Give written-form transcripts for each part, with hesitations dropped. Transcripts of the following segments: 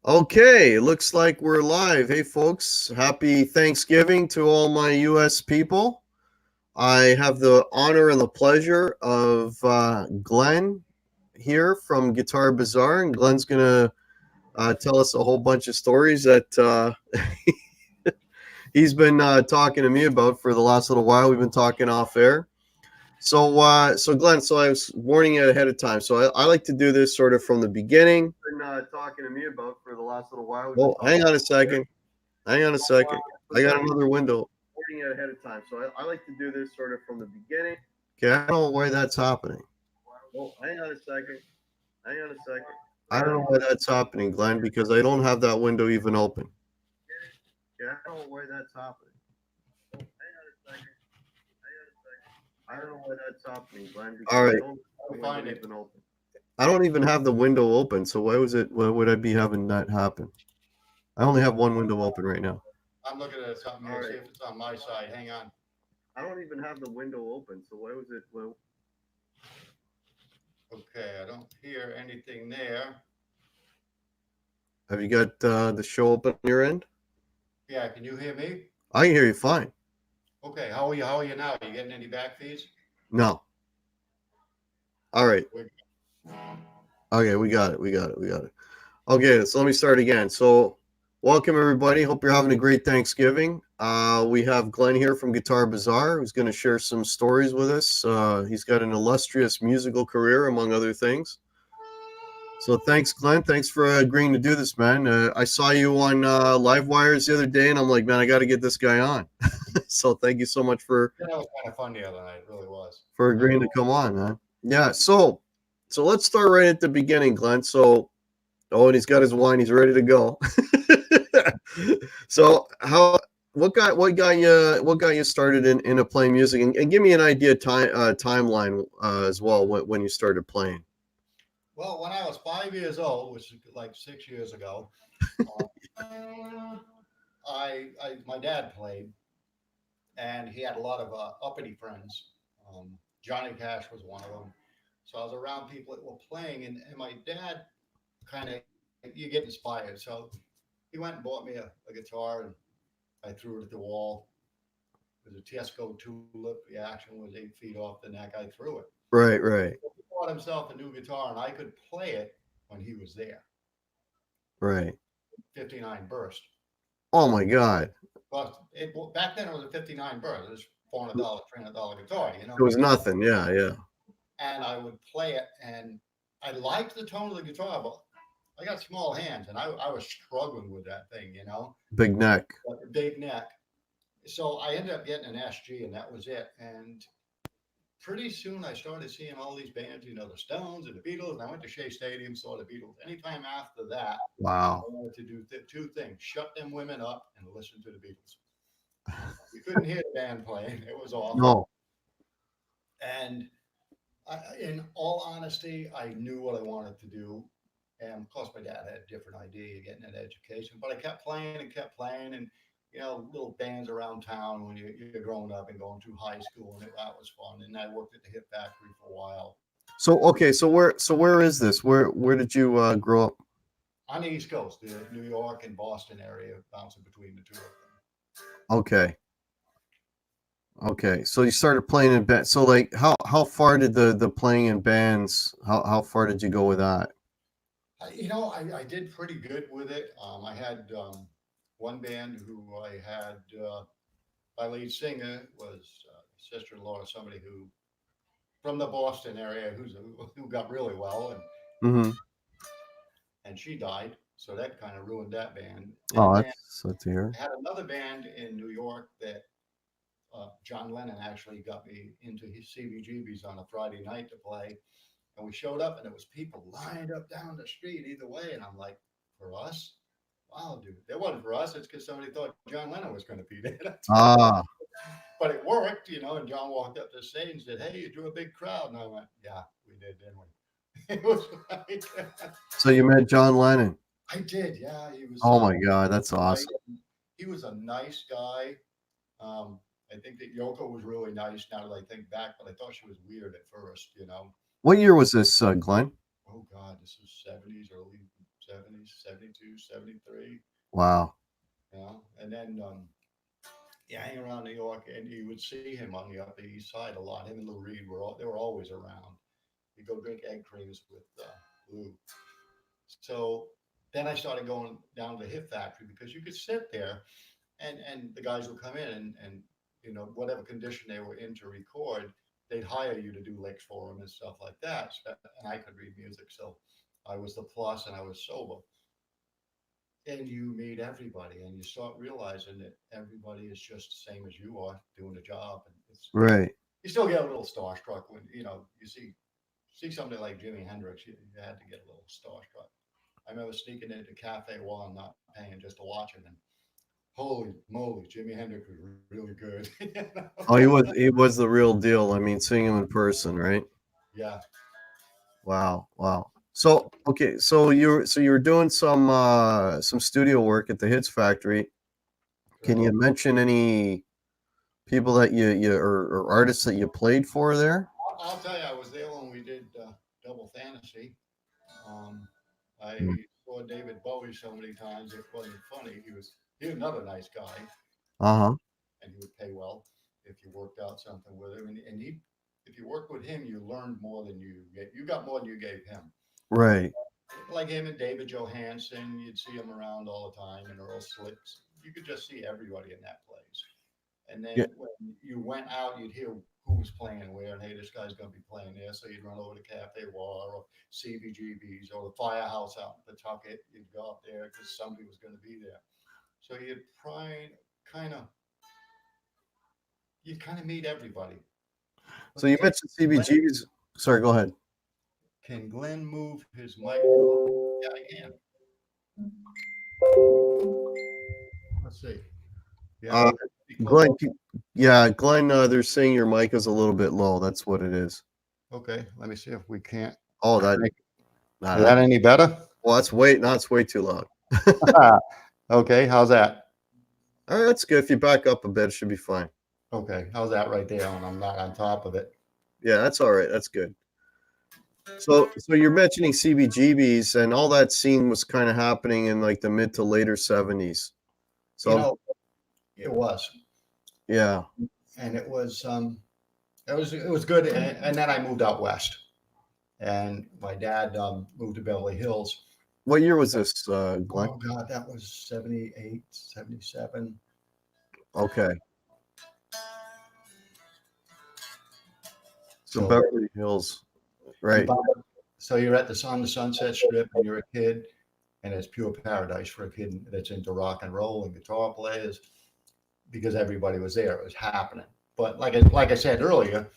Okay, looks like we're live. Hey, folks, happy Thanksgiving to all my U.S. people. I have the honor and the pleasure of Glen here from Guitar Bazaar, and Glen's going to tell us a whole bunch of stories that he's been talking to me about for the last little while. We've been talking off air. So Glenn, so I was warning you ahead of time. So I like to do this sort of from the beginning. Been talking to me about for the last little while. Well, hang on a second. Hang on a second. I got another window. Warning you ahead of time. So I like to do this sort of from the beginning. Okay, I don't know why that's happening. Well, hang on a second. Hang on a second. I don't know why that's happening, Glenn, because I don't have that window even open. Yeah, I don't know why that's happening. Hang on a second. I don't know why that's happening, Glenn. All right. Find it. Open. I don't even have the window open, so why would I be having that happen? I only have one window open right now. I'm looking at something here, see if it's on my side. Hang on. I don't even have the window open, so why was it? Well, okay, I don't hear anything there. Have you got the show open on your end? Yeah, can you hear me? I can hear you fine. Okay, how are you? How are you now? Are you getting any back feeds? No. All right. Okay, we got it. Okay, so let me start again. So, welcome everybody. Hope you're having a great Thanksgiving. We have Glen here from Guitar Bazaar, who's going to share some stories with us. He's got an illustrious musical career, among other things. So thanks, Glen. Thanks for agreeing to do this, man. I saw you on Live Wires the other day, and I'm like, man, I got to get this guy on. So thank you so much for. Yeah, that was kind of fun the other night. It really was. For agreeing to come on, man. Yeah. So let's start right at the beginning, Glen. So, and he's got his wine. He's ready to go. So what got you started into playing music, and give me an idea timeline as well when you started playing. Well, when I was 5 years old, which is like 6 years ago, my dad played, and he had a lot of uppity friends. Johnny Cash was one of them. So I was around people that were playing, and my dad kind of, you get inspired. So he went and bought me a guitar, and I threw it at the wall. It was a Tesco Tulip. The action was 8 feet off the neck. I threw it. Right. He bought himself a new guitar, and I could play it when he was there. Right. 59 burst. Oh my God. But back then it was a 59 burst. It was $400, $300 guitar. You know. It was nothing. Yeah. And I would play it, and I liked the tone of the guitar, but I got small hands, and I was struggling with that thing. You know. Big neck. Big neck. So I ended up getting an SG, and that was it. And pretty soon I started seeing all these bands, you know, the Stones and the Beatles, and I went to Shea Stadium, saw the Beatles. Anytime after that, wow, I wanted to do two things: shut them women up and listen to the Beatles. You couldn't hear the band playing; it was awful. No. And in all honesty, I knew what I wanted to do, and of course, my dad had a different idea, getting an education. But I kept playing, and you know, little bands around town when you're growing up and going through high school, and that was fun. And I worked at the Hip Factory for a while. So okay, so where is this? Where did you grow up? On the East Coast, the New York and Boston area, bouncing between the two of them. Okay. So you started playing in bands. So like, how far did the playing in bands? How far did you go with that? You know, I did pretty good with it. I had one band who I had. My lead singer was sister-in-law of somebody who from the Boston area who got really well, and she died, so that kind of ruined that band. That's to hear. I had another band in New York that John Lennon actually got me into his CBGBs on a Friday night to play, and we showed up, and there was people lined up down the street either way, and I'm like, for us? Wow, dude, that wasn't for us. It's because somebody thought John Lennon was going to be there. But it worked, you know. And John walked up the stage and said, "Hey, you drew a big crowd." And I went, "Yeah, we did, didn't we?" It was like, so you met John Lennon? I did, yeah. He was. Oh my God, that's awesome. He was a nice guy. I think that Yoko was really nice. Now that I think back, but I thought she was weird at first, you know. What year was this, Glenn? oh God, this was 70s, early 70s, 72, 73. Wow. You know, and then yeah, hang around New York, and you would see him on the Upper East Side a lot. Him and Lou Reed they were always around. You go drink egg creams with Lou. So then I started going down to the Hip Factory because you could sit there, and the guys would come in and you know whatever condition they were in to record, they'd hire you to do licks for them and stuff like that. And I could read music, so I was the plus, and I was sober. And you meet everybody, and you start realizing that everybody is just the same as you are doing a job, and Right. you still get a little starstruck when you know you see somebody like Jimi Hendrix. You had to get a little starstruck. I remember sneaking into Cafe while I'm not paying just to watch him, and holy moly, Jimi Hendrix was really good. You know? Oh, he was the real deal. I mean, seeing him in person, right? Yeah. Wow, wow. So okay, so you were doing some studio work at the Hits Factory. Can So you mention any people that or artists that you played for there? I'll tell you, I was there when we did Double Fantasy. Um, I Mm. saw David Bowie so many times it wasn't funny. He was another nice guy, Uh-huh. and he would pay well if you worked out something with him. And he, if you worked with him, you learned more than you got more than you gave him. Right. Like him and David Johansen, you'd see him around all the time, and Earl Slicks. You could just see everybody in that place. And Yeah. then when you went out, you'd hear who was playing where, and hey, this guy's going to be playing there. So you'd run over to Cafe War or CBGB's or the Firehouse out in Pawtucket. You'd go up there because somebody was going to be there. So kind of you kind of meet everybody. So Let me you tell you, mentioned Glenn, CBGB's. Sorry, go ahead. can Glenn move his mic? Yeah, I can. Let's see. Yeah, Uh, okay. Be close. Glenn, yeah, Glenn, they're saying your mic is a little bit low. That's what it is. Okay, let me see if we can't. Oh, Is nah, that, that any better? well, that's way too loud. Okay, how's that? All right, that's good. If you back up a bit, it should be fine. Okay, how's that right there? And I'm not on top of it. Yeah, that's all right. That's good. So you're mentioning CBGBs and all that scene was kind of happening in like the mid to later 70s. You So know, it was, yeah. and it was good. And then I moved out west, and my dad moved to Beverly Hills. What year was this, Glenn? Oh God, that was 78, 77. Okay. So So Beverly Hills, you right. buy, so you're at on the Sunset Strip, and you're a kid, and it's pure paradise for a kid that's into rock and roll and guitar players because everybody was there. It was happening. But like I said earlier,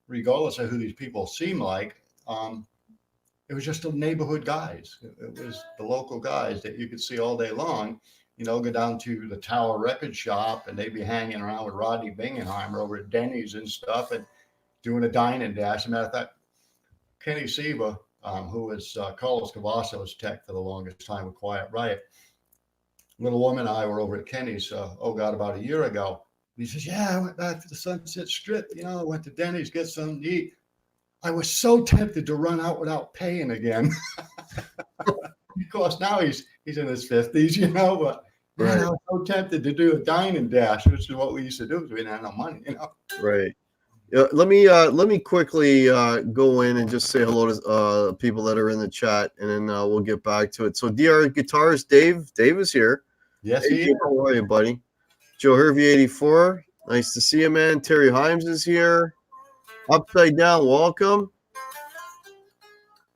regardless of who these people seem like, it was just the neighborhood guys. It was the local guys that you could see all day long. You know, go down to the Tower Record Shop, and they'd be hanging around with Rodney Bingenheimer over at Denny's and stuff, and doing a dine and dash. As a matter of fact, Kenny Seba, who was Carlos Cavasso's tech for the longest time with Quiet Riot, little woman and I were over at Kenny's, oh God, about a year ago. And he says, yeah, I went back to the Sunset Strip. You know, I went to Denny's, get something to eat. I was so tempted to run out without paying again. Of course, now he's in his 50s, you know, but man, Right. I was so tempted to do a dine and dash, which is what we used to do because we didn't have no money, you know. Right. Yeah, let me quickly go in and just say hello to people that are in the chat, and then we'll get back to it. So DR Guitars, Dave is here. Yes, Hey, he Dave, is. how are you, buddy? Joe Hervey 84, nice to see you, man. Terry Himes is here. Upside Down, welcome.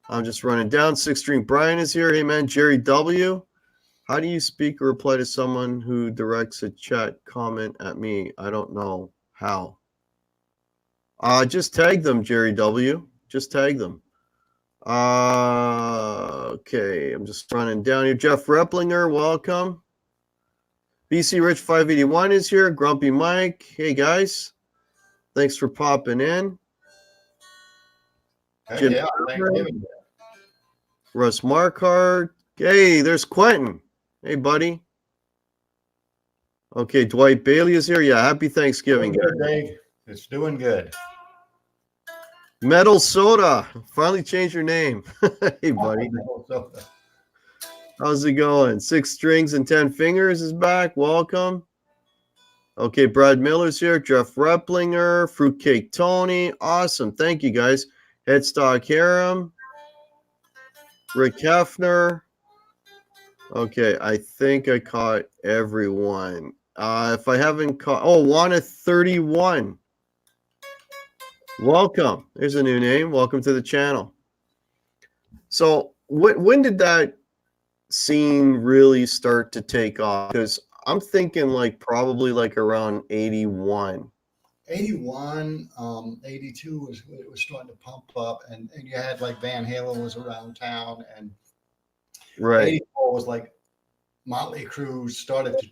I'm just running down. Six String Brian is here. Hey, man. Jerry W. How do you speak or reply to someone who directs a chat comment at me? I don't know how. Just tag them, Jerry W. Just tag them. Okay, I'm just running down here. Jeff Replinger, welcome. BC Rich 581 is here. Grumpy Mike. Hey, guys. Thanks for popping in. Jim Yeah, Thanksgiving. Russ Markart. Hey, there's Quentin. Hey, buddy. Okay, Dwight Bailey is here. Yeah, happy Thanksgiving, Doing guys. good, Dave. It's doing good. Metal Soda. Finally changed your name. Hey, buddy. So, How's it going? 6 Strings and 10 Fingers is back. Welcome. Okay, Brad Miller's here. Jeff Replinger. Fruitcake Tony. Awesome. Thank you, guys. Headstock Harem. Rick Hefner. Okay, I think I caught everyone. If I haven't caught... Oh, Wanna31. Welcome. There's a new name. Welcome to the channel. So when did that scene really start to take off? Because I'm thinking like probably like around 81. 81, 82 was it was starting to pump up, and you had like Van Halen was around town, and Right. 84 was like Motley Crue started to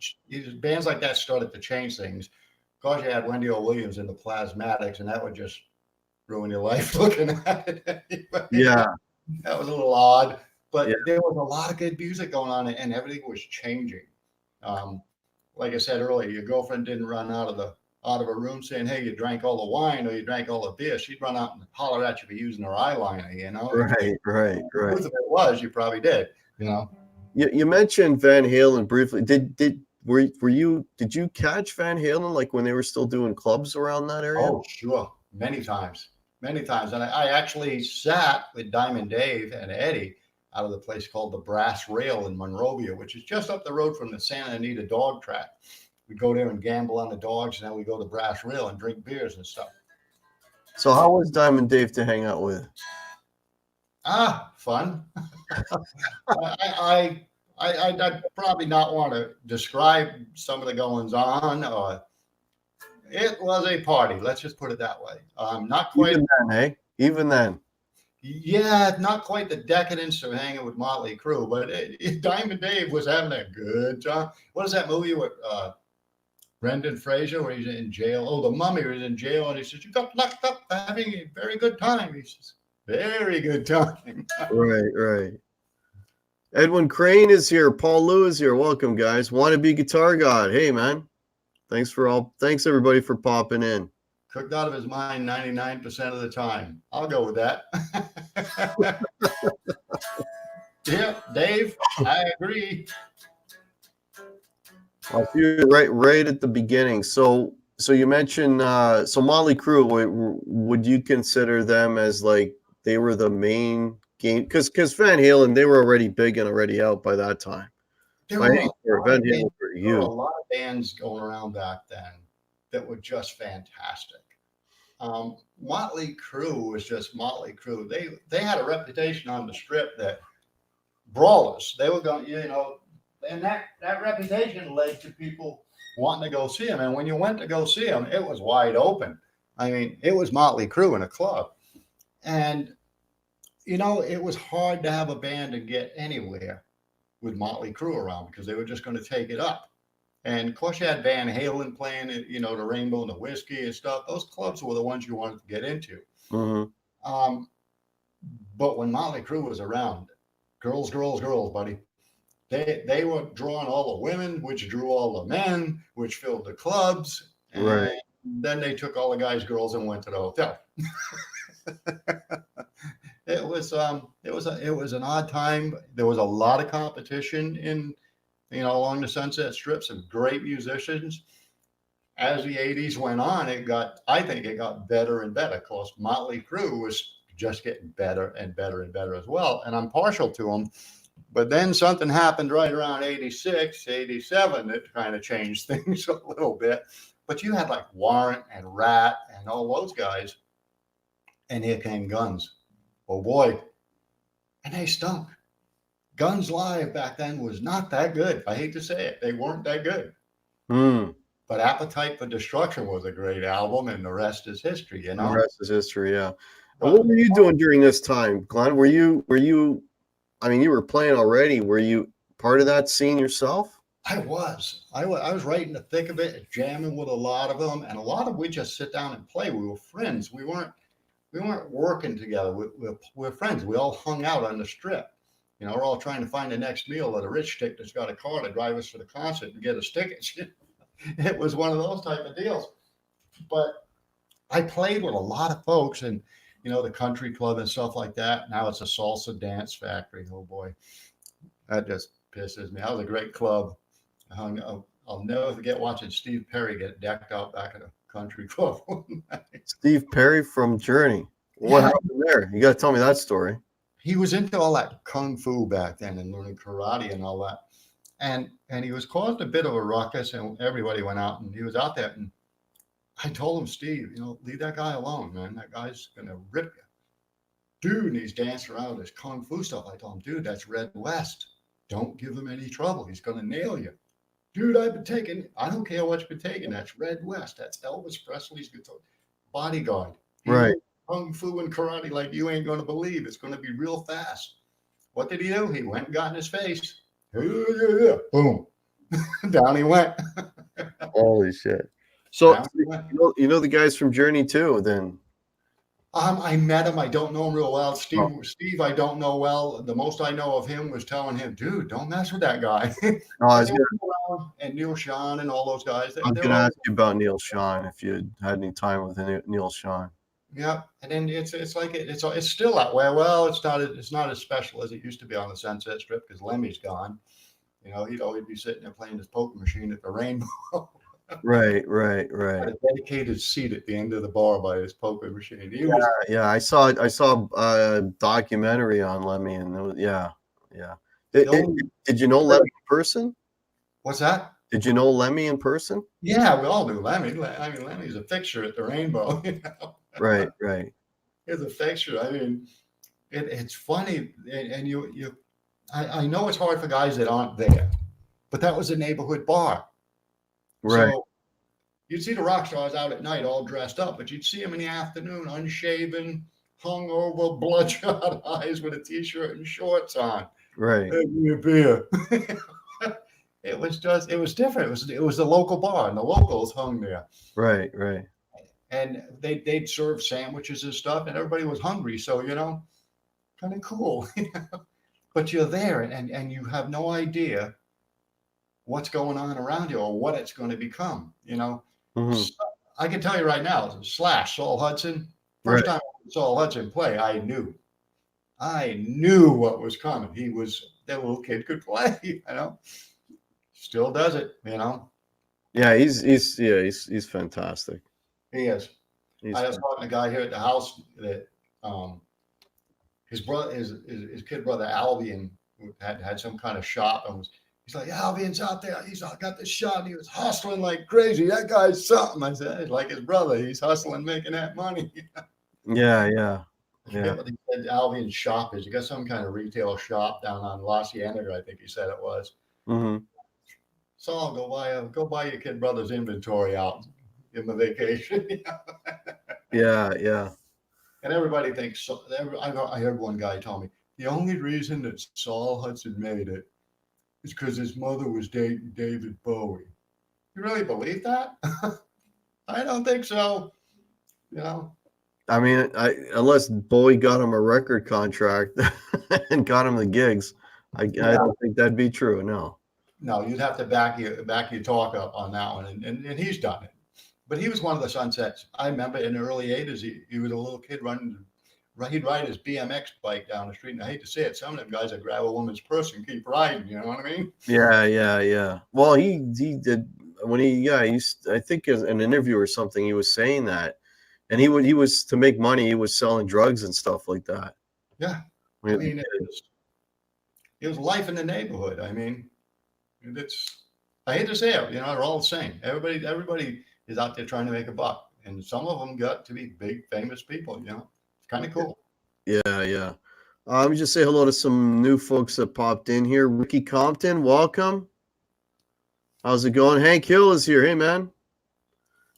bands like that started to change things. Of course, you had Wendy O. Williams in the Plasmatics, and that would just ruin your life looking at it. Anyway, Yeah. that was a little odd, but Yeah. there was a lot of good music going on, and everything was changing. Like I said earlier, your girlfriend didn't run out of a room saying, "Hey, you drank all the wine or you drank all the beer." She'd run out and holler at you for using her eyeliner. Right. The truth of it was, you probably did. You mentioned Van Halen briefly. Did you catch Van Halen like when they were still doing clubs around that area? Oh, sure, many times, and I actually sat with Diamond Dave and Eddie out of the place called the Brass Rail in Monrovia, which is just up the road from the Santa Anita dog track. We go there and gamble on the dogs, and then we go to Brass Rail and drink beers and stuff. So how was Diamond Dave to hang out with? Fun. I'd probably not want to describe some of the goings on. It was a party. Let's just put it that way. Not quite. Even then, hey? Even then. Yeah, not quite the decadence of hanging with Motley Crue, but Diamond Dave was having a good time. What is that movie with Brendan Fraser where he's in jail? Oh, The Mummy was in jail, and he says, "You got locked up for having a very good time." He says, "Very good time." Right. Edwin Crane is here. Paul Lou is here. Welcome, guys. Wannabe Guitar God. Hey, man. Thanks everybody for popping in. Cooked out of his mind 99% of the time. I'll go with that. Yeah, Dave, I agree. Well, you're right at the beginning. So you mentioned so Motley Crue. Would you consider them as like they were the main game? Because Van Halen, they were already big and already out by that time. There were a lot of bands going around back then that were just fantastic. Motley Crue was just Motley Crue. They had a reputation on the Strip that brawlers. They were going, and that reputation led to people wanting to go see them. And when you went to go see them, it was wide open. I mean, it was Motley Crue in a club, and it was hard to have a band to get anywhere with Motley Crue around because they were just going to take it up. And of course, you had Van Halen playing, the Rainbow and the Whiskey and stuff. Those clubs were the ones you wanted to get into. Mm-hmm. But when Motley Crue was around, girls, buddy, they were drawing all the women, which drew all the men, which filled the clubs. And right. Then they took all the guys' girls and went to the hotel. It was an odd time. There was a lot of competition in along the Sunset Strip, some great musicians. As the 80s went on, I think it got better and better. Of course, Motley Crue was just getting better and better and better as well. And I'm partial to them. But then something happened right around 86, 87 that kind of changed things a little bit. But you had like Warrant and Rat and all those guys. And here came Guns. Oh boy. And they stunk. Guns Live back then was not that good. I hate to say it. They weren't that good. But Appetite for Destruction was a great album, and the rest is history, The rest is history, yeah. And what were you doing during this time, Glenn? Were you, I mean, you were playing already. Were you part of that scene yourself? I was right in the thick of it, jamming with a lot of them, and a lot of we just sit down and play. We were friends. We weren't working together. We're friends. We all hung out on the Strip. We're all trying to find the next meal at a rich chick that's got a car to drive us to the concert and get us tickets. It was one of those type of deals. But I played with a lot of folks, and the country club and stuff like that. Now it's a salsa dance factory. Oh boy, that just pisses me. That was a great club. I'll never forget watching Steve Perry get decked out back at a country club. Steve Perry from Journey. What Yeah, happened there? You got to tell me that story. he was into all that kung fu back then and learning karate and all that. And he was causing a bit of a ruckus, and everybody went out, and he was out there. And I told him, Steve, leave that guy alone, man. That guy's gonna rip you, dude. And he's dancing around with his kung fu stuff. I told him, dude, that's Red West. Don't give him any trouble. He's gonna nail you, dude. I've been taking. I don't care what you've been taking. That's Red West. That's Elvis Presley's guitar bodyguard. He Right. kung fu and karate like you ain't gonna believe. It's gonna be real fast. What did he do? He went and got in his face. Boom. Down he went. Holy shit. So Down he went. you know the guys from Journey too, then. I met him. I don't know him real well. Oh. Steve, I don't know well. The most I know of him was telling him, dude, don't mess with that guy. No, And Neil Sean and all those guys. I was gonna ask you about Neil Sean if you had any time with Neil Sean. Yeah, and then it's like it's still that way. Well, it's not as special as it used to be on the Sunset Strip because Lemmy's gone. He'd always be sitting there playing his poker machine at the Rainbow. Right. Had a dedicated seat at the end of the bar by his poker machine. Yeah, I saw a documentary on Lemmy, and it was, yeah. Did you know Lemmy in person? What's that? Did you know Lemmy in person? Yeah, we all knew Lemmy. I mean, Lemmy's a fixture at the Rainbow. Right. He's a fixture. I mean, it's funny, and I know it's hard for guys that aren't there, but that was a neighborhood bar. Right. So you'd see the rock stars out at night all dressed up, but you'd see them in the afternoon, unshaven, hungover, bloodshot eyes with a t-shirt and shorts on. Right. Give me a beer. It was different. It was the local bar, and the locals hung there. Right. And they'd serve sandwiches and stuff, and everybody was hungry. So, kind of cool. But you're there, and you have no idea what's going on around you or what it's going to become. Mhm. So, I can tell you right now, Slash, Saul Hudson, Right. first time I saw Saul Hudson play, I knew what was coming. That little kid could play, Still does it, Yeah, he's fantastic. He is. He's I was talking to a guy here at the house that his brother, his kid brother Albion had some kind of shop, and he's like, Albion's out there. He's got this shop, and he was hustling like crazy. That guy's something. I said, it's like his brother. He's hustling, making that money. Yeah. I forget what he said Albion's shop is. He got some kind of retail shop down on La Cienega, I think he said it was. Mm-hmm. So I'll go buy your kid brother's inventory out. Give him a vacation. Yeah. And everybody thinks. I heard one guy tell me the only reason that Saul Hudson made it is because his mother was dating David Bowie. You really believe that? I don't think so. I mean, unless Bowie got him a record contract and got him the gigs, I don't think that'd be true. No, you'd have to back your talk up on that one, and he's done it. But he was one of the Sunsets. I remember in the early 80s, he was a little kid he'd ride his BMX bike down the street. And I hate to say it, some of them guys that grab a woman's purse and keep riding, you know what I mean? Yeah. Well, he did when I think in an interview or something, he was saying that. And he was to make money, he was selling drugs and stuff like that. Yeah. I mean, it was life in the neighborhood. I mean, I hate to say it, they're all the same. Everybody is out there trying to make a buck, and some of them got to be big, famous people. It's kind of cool. Yeah. Let me just say hello to some new folks that popped in here. Ricky Compton, welcome. How's it going? Hank Hill is here. Hey, man.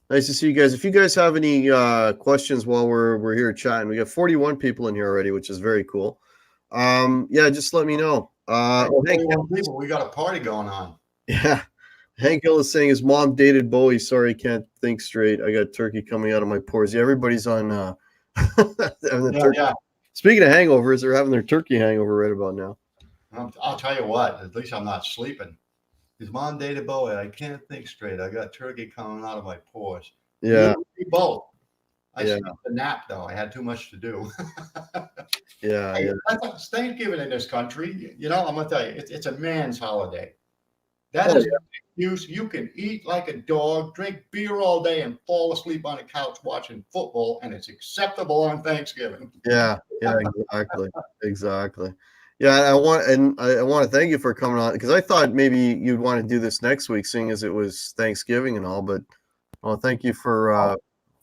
Nice to see you guys. If you guys have any questions while we're here chatting, we got 41 people in here already, which is very cool. Just let me know. Hank, people, we got a party going on. Yeah. Hank Hill is saying his mom dated Bowie. Sorry, can't think straight. I got turkey coming out of my pores. Yeah, everybody's on Yeah. Speaking of hangovers, they're having their turkey hangover right about now. I'll tell you what, at least I'm not sleeping. His mom dated Bowie. I can't think straight. I got turkey coming out of my pores. Yeah. We both. I Yeah. skipped the nap though. I had too much to do. Yeah. Hey, Yeah. that's Thanksgiving in this country. You know, I'm gonna tell you, it's a man's holiday. That Oh is yeah. an excuse. You can eat like a dog, drink beer all day, and fall asleep on a couch watching football, and it's acceptable on Thanksgiving. Yeah. Yeah. Exactly. Exactly. Yeah. I want to thank you for coming on because I thought maybe you'd want to do this next week, seeing as it was Thanksgiving and all. But well, thank you for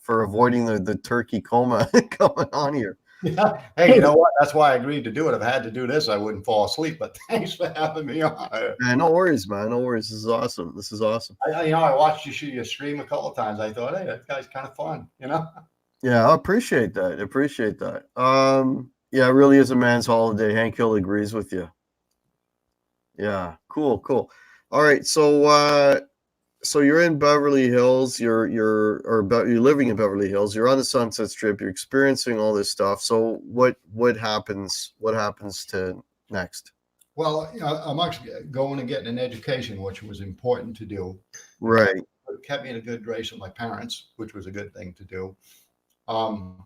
avoiding the turkey coma coming on here. Yeah. Hey, you know what? That's why I agreed to do it. If I had to do this, I wouldn't fall asleep. But thanks for having me on. Yeah, no worries, man. No worries. This is awesome. This is awesome. I watched you stream a couple of times. I thought, hey, that guy's kind of fun. You know. Yeah, I appreciate that. I appreciate that. Yeah, it really is a man's holiday. Hank Hill agrees with you. Yeah, cool, cool. All right, so you're in Beverly Hills. You're living in Beverly Hills. You're on the Sunset Strip. You're experiencing all this stuff. So what happens? What happens to next? Well, you know, I'm actually going and getting an education, which was important to do. Right. It kept me in a good grace with my parents, which was a good thing to do. Um,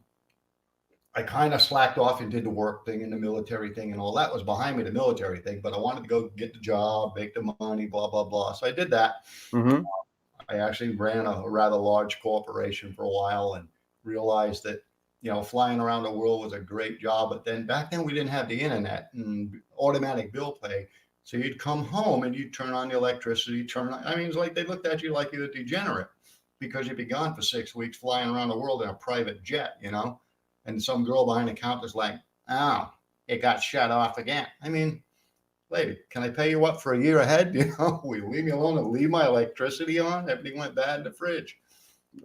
I kind of slacked off and did the work thing and the military thing and all that was behind me, the military thing, but I wanted to go get the job, make the money, blah, blah, blah. So I did that. Mm-hmm. I actually ran a rather large corporation for a while and realized that, you know, flying around the world was a great job. But then back then we didn't have the internet and automatic bill pay. So you'd come home and you'd turn on the electricity, I mean, it's like they looked at you like you were a degenerate because you'd be gone for 6 weeks flying around the world in a private jet, you know? And some girl behind the counter's like, oh, it got shut off again. I mean, lady, can I pay you up for a year ahead? You know, will you leave me alone and leave my electricity on? Everything went bad in the fridge.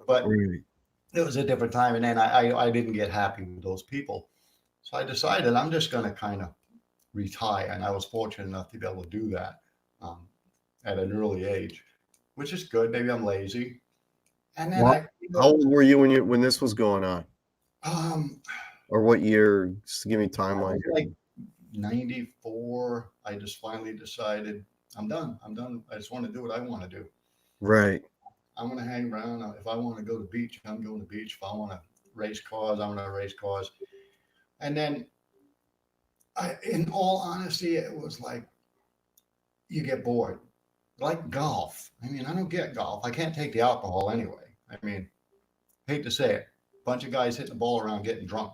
But Right. it was a different time. And then I didn't get happy with those people. So I decided I'm just going to kind of retire. And I was fortunate enough to be able to do that at an early age, which is good. Maybe I'm lazy. And then Well, how old were you when this was going on, um, or what year? Just give me I timeline was here. like 94. I just finally decided I'm done. I'm done. I just want to do what I want to do. Right. I'm going to hang around. If I want to go to the beach, I'm going to the beach. If I want to race cars, I'm going to race cars. And then, in all honesty, it was like you get bored. Like golf. I mean, I don't get golf. I can't take the alcohol anyway. I mean, hate to say it, bunch of guys hitting the ball around, getting drunk,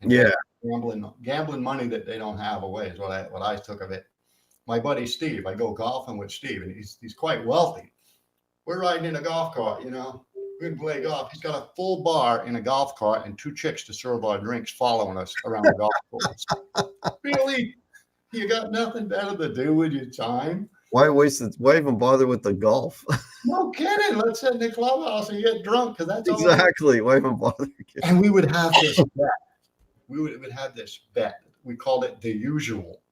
and Yeah. gambling money that they don't have away is what I took of it. My buddy Steve, I go golfing with Steve, and he's quite wealthy. We're riding in a golf cart, you know. We can play golf. He's got a full bar in a golf cart and two chicks to serve our drinks following us around the golf course. Really? You got nothing better to do with your time? Why waste it? Why even bother with the golf? No kidding. Let's sit in the clubhouse and get drunk because that's all. Exactly. Why even bother? And we would have this bet. We would have this bet. We called it the usual.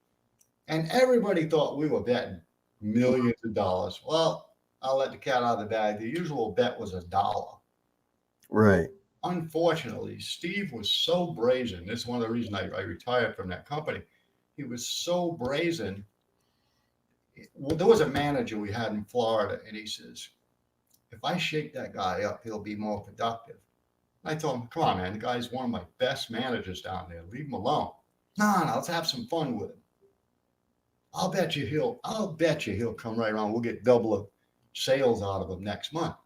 And everybody thought we were betting millions of dollars. Well, I'll let the cat out of the bag. The usual bet was $1. Right. Unfortunately, Steve was so brazen. This is one of the reasons I retired from that company. He was so brazen. Well, there was a manager we had in Florida, and he says, if I shake that guy up, he'll be more productive. I told him, come on, man, the guy's one of my best managers down there. Leave him alone. No, let's have some fun with him. I'll bet you he'll come right around. We'll get double of sales out of him next month.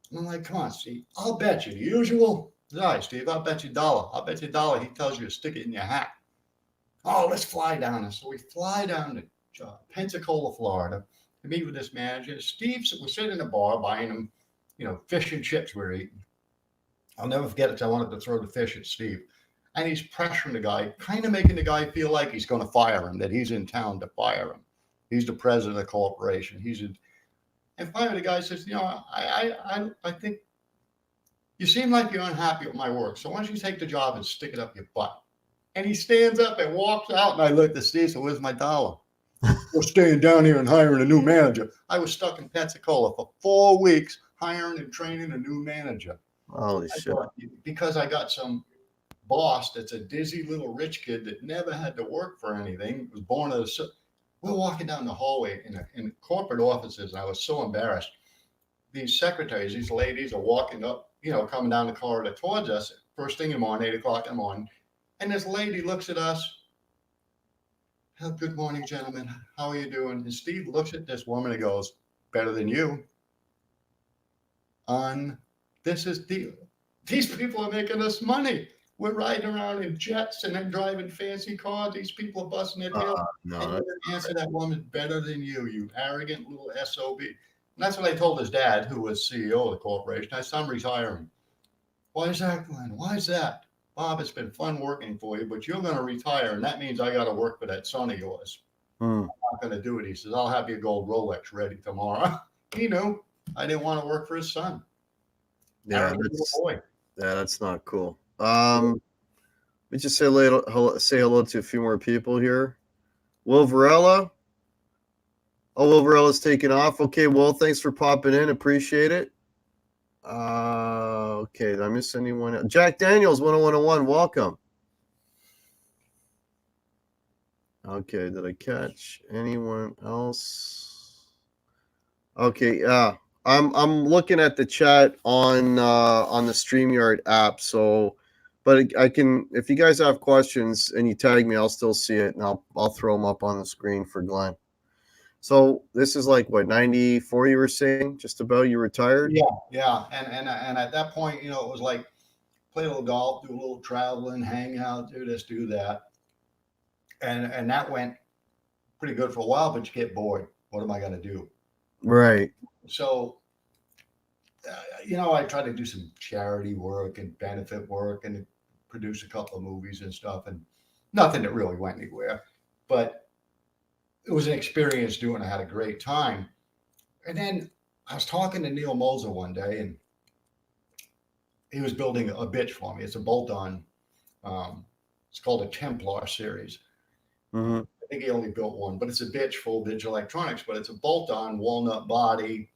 And I'm like, come on, Steve. I'll bet you the usual. All right, Steve, I'll bet you $1. I'll bet you $1. He tells you to stick it in your hat. Oh, let's fly down. And so we fly down to Pensacola, Florida to meet with this manager. Steve, we're sitting in a bar buying him, you know, fish and chips we're eating. I'll never forget it. I wanted to throw the fish at Steve. And he's pressuring the guy, kind of making the guy feel like he's going to fire him, that he's in town to fire him. He's the president of the corporation. And finally the guy says, you know, I think you seem like you're unhappy with my work. So why don't you take the job and stick it up your butt? And he stands up and walks out. And I looked at Steve, so where's my $1? We're staying down here and hiring a new manager. I was stuck in Pensacola for 4 weeks hiring and training a new manager. Holy shit. Because I got some boss that's a dizzy little rich kid that never had to work for anything, was born as a. We're walking down the hallway in corporate offices, and I was so embarrassed. These secretaries, these ladies are walking up coming down the corridor towards us, first thing in the morning, 8 o'clock in the morning. And this lady looks at us. "Oh, good morning, gentlemen. How are you doing?" And Steve looks at this woman and goes, "Better than you." These people are making us money. We're riding around in jets and then driving fancy cars. These people are busting their tails. No, And you answer that woman, "Better than you arrogant little SOB." And that's what I told his dad, who was CEO of the corporation. I said, "I'm retiring." "Why is that, Glenn? Why is that?" "Bob, it's been fun working for you, but you're going to retire, and that means I got to work for that son of yours." Hmm. "I'm not going to do it." He says, "I'll have your gold Rolex ready tomorrow." He knew I didn't want to work for his son. Yeah, Arrogant little boy. that's not cool. Let me just say hello to a few more people here. Will Varela. Oh, Will Varela's taking off. Okay, Will, thanks for popping in. Appreciate it. Okay, did I miss anyone? Jack Daniels, 10101, welcome. Okay, did I catch anyone else? Okay, yeah. I'm looking at the chat on the StreamYard app, so but I can, if you guys have questions and you tag me, I'll still see it and I'll throw them up on the screen for Glenn. So this is like what, 94 you were saying, just about, you retired? Yeah. And at that point, it was like play a little golf, do a little traveling, hang out, do this, do that. And that went pretty good for a while, but you get bored. What am I going to do? Right. So, I tried to do some charity work and benefit work and produce a couple of movies and stuff, and nothing that really went anywhere. But it was an experience doing. I had a great time. And then I was talking to Neil Moser one day, and he was building a bitch for me. It's a bolt-on. It's called a Templar series. Mm-hmm. I think he only built one, but it's a bitch, full digital electronics. But it's a bolt-on walnut body,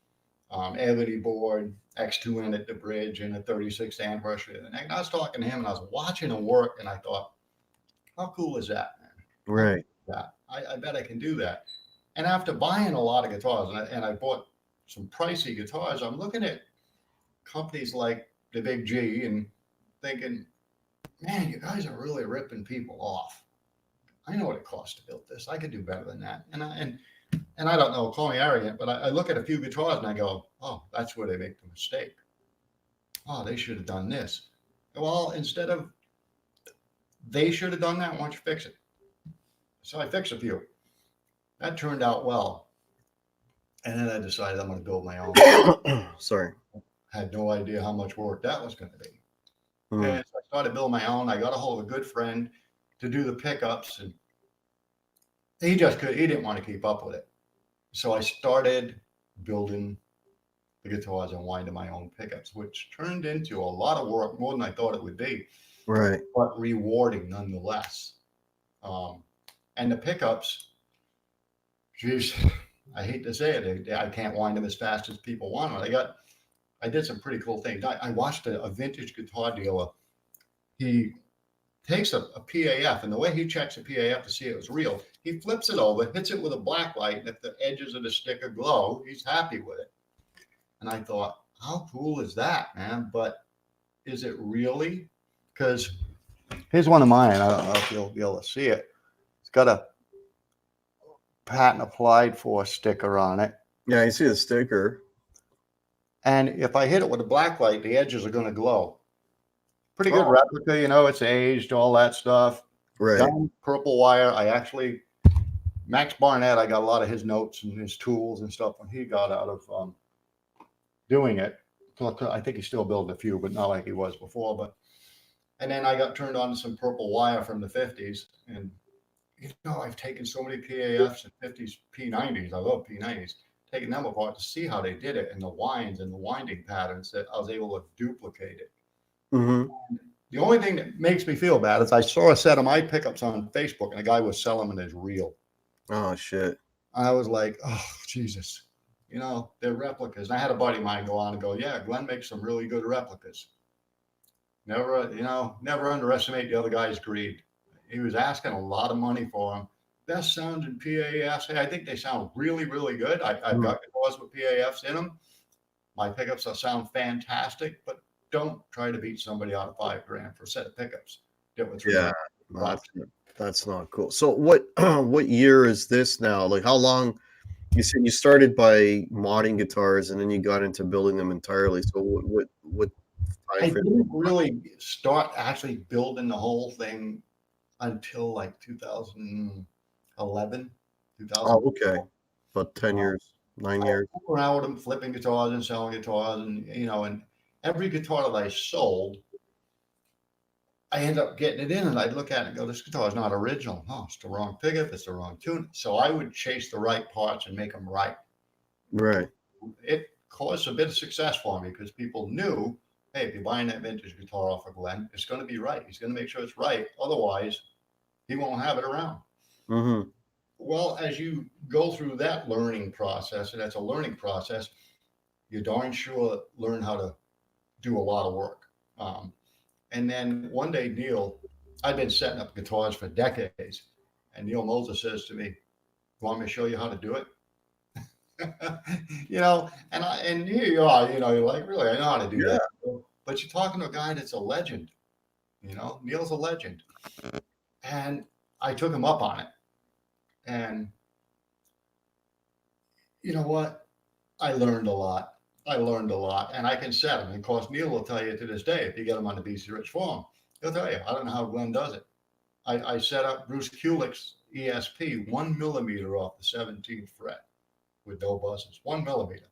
ebony board, X2 in at the bridge, and a 36th anniversary. And I was talking to him, and I was watching him work, and I thought, how cool is that, man? Right. I bet I can do that. And after buying a lot of guitars, and I bought some pricey guitars, I'm looking at companies like the Big G and thinking, man, you guys are really ripping people off. I know what it costs to build this. I could do better than that. And I don't know, call me arrogant, but I look at a few guitars and I go, oh, that's where they make the mistake. Oh, they should have done this. Well, instead of they should have done that, why don't you fix it? So I fixed a few. That turned out well. And then I decided I'm going to build my own. Sorry. Had no idea how much work that was going to be. Mm. And so I started building my own. I got a hold of a good friend to do the pickups, and he didn't want to keep up with it. So I started building the guitars and winding my own pickups, which turned into a lot of work, more than I thought it would be. Right. But rewarding nonetheless. And the pickups, geez, I hate to say it, I can't wind them as fast as people want them. I did some pretty cool things. I watched a vintage guitar dealer. He takes a PAF, and the way he checks a PAF to see it was real, he flips it over, hits it with a black light, and if the edges of the sticker glow, he's happy with it. And I thought, how cool is that, man? But is it really? Because here's one of mine. I don't know if you'll be able to see it. It's got a patent applied for sticker on it. Yeah, you see the sticker. And if I hit it with a black light, the edges are going to glow. Pretty good replica, it's aged, all that stuff. Right. Done purple wire. Max Barnett, I got a lot of his notes and his tools and stuff when he got out of doing it. I think he's still building a few, but not like he was before. And then I got turned on to some purple wire from the 50s. And, I've taken so many PAFs and 50s, P90s. I love P90s. Taking them apart to see how they did it and the winds and the winding patterns that I was able to duplicate it. Mm-hmm. The only thing that makes me feel bad is I saw a set of my pickups on Facebook and a guy was selling them as real. Oh, shit. I was like, oh, Jesus. They're replicas. And I had a buddy of mine go on and go, yeah, Glenn makes some really good replicas. Never underestimate the other guy's greed. He was asking a lot of money for them. Best sounding PAFs. I think they sound really, really good. I've got guitars with PAFs in them. My pickups sound fantastic, but don't try to beat somebody out of $5,000 for a set of pickups. That was Yeah, rough. that's not cool. So what what year is this now? Like how long you said you started by modding guitars and then you got into building them entirely. So what time I frame? didn't really start actually building the whole thing until like 2011, Oh, 2000. okay. About 10 years, 9 I years. walked around with them, flipping guitars and selling guitars, and and every guitar that I sold, I end up getting it in, and I'd look at it and go, "This guitar is not original. Oh, it's the wrong pickup. It's the wrong tune." So I would chase the right parts and make them right. Right. It caused a bit of success for me because people knew, hey, if you're buying that vintage guitar off of Glen, it's going to be right. He's going to make sure it's right. Otherwise, he won't have it around. Mm-hmm. Well, as you go through that learning process, and that's a learning process, you darn sure learn how to do a lot of work. And then one day, Neil, I'd been setting up guitars for decades, and Neil Moser says to me, "You want me to show you how to do it?" And here you are, you're like, really, I know how to do Yeah. that. But you're talking to a guy that's a legend. Neil's a legend, and I took him up on it. And you know what? I learned a lot. And I can set them. And of course, Neil will tell you to this day, if you get him on the BC Rich forum, he'll tell you, I don't know how Glen does it. I set up Bruce Kulick's ESP 1 millimeter off the 17th fret with no buzzes. 1 millimeter.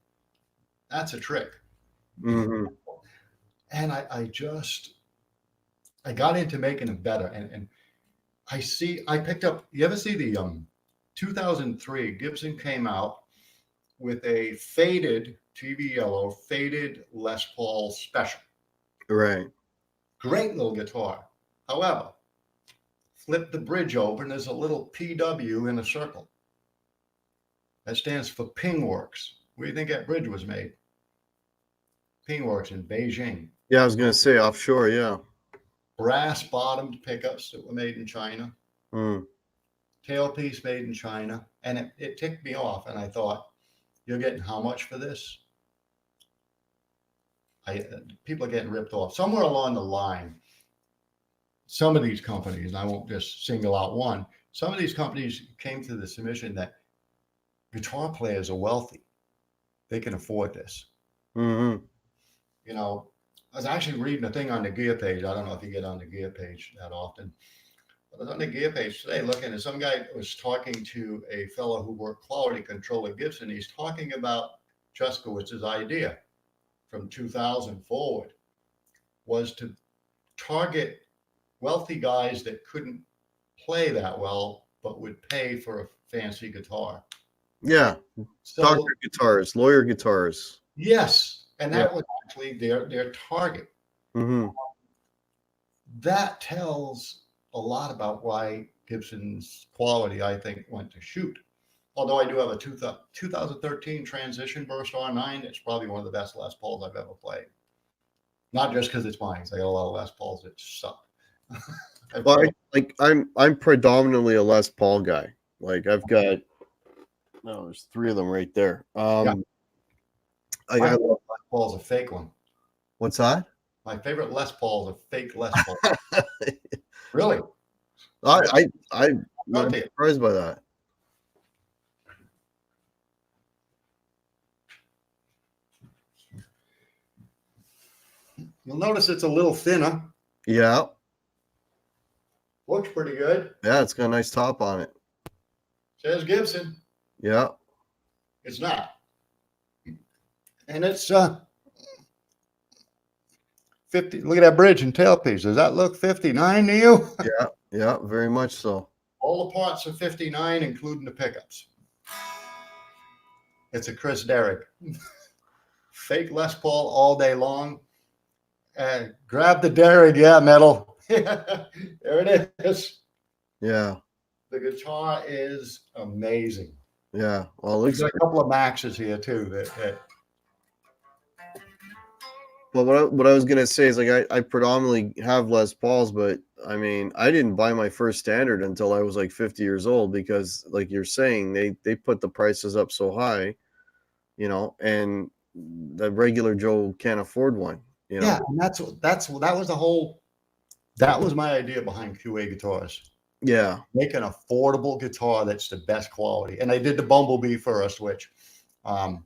That's a trick. Mm-hmm. And I got into making them better. And I picked up, you ever see the 2003 Gibson came out with a faded TV yellow, faded Les Paul Special. Right. Great little guitar. However, flip the bridge open, there's a little PW in a circle. That stands for Pingworks. Where do you think that bridge was made? Pingworks in Beijing. Yeah, I was gonna say offshore, yeah. Brass bottomed pickups that were made in China. Mm. Tailpiece made in China. And it ticked me off. And I thought, you're getting how much for this? People are getting ripped off. Somewhere along the line, some of these companies, and I won't just single out one, some of these companies came to the submission that guitar players are wealthy. They can afford this. Mm-hmm. I was actually reading a thing on the gear page. I don't know if you get on the gear page that often. But I was on the gear page today looking, and some guy was talking to a fellow who worked quality control at Gibson. He's talking about Juskowicz's idea from 2000 forward was to target wealthy guys that couldn't play that well, but would pay for a fancy guitar. Yeah. So, Doctor guitars, lawyer guitars. yes. And that was actually their target. Mm-hmm. That tells a lot about why Gibson's quality, I think, went to shoot. Although I do have a 2013 Transition Burst R9, it's probably one of the best Les Pauls I've ever played. Not just because it's mine. I got a lot of Les Pauls that suck. Well, I'm predominantly a Les Paul guy. Like I've got, there's 3 of them right there. Yeah. I got Les Paul's a fake one. What's that? My favorite Les Paul is a fake Les Paul. Really? I'm not surprised by that. You'll notice it's a little thinner. Yeah. Looks pretty good. Yeah, it's got a nice top on it. Says Gibson. Yeah. It's not. And it's 50. Look at that bridge and tailpiece. Does that look 59 to you? Yeah, very much so. All the parts are 59, including the pickups. It's a Chris Derrick. Fake Les Paul all day long. Grab the Derrick, metal. There it is. Yeah. The guitar is amazing. Yeah. Well, There's a couple of Maxes here too. Well, what I was gonna say is like I predominantly have Les Pauls, but I mean I didn't buy my first standard until I was like 50 years old because, like you're saying, they put the prices up so high, and the regular Joe can't afford one, You Yeah, know? and that was my idea behind QA guitars. Yeah. Make an affordable guitar that's the best quality. And I did the Bumblebee first, which um,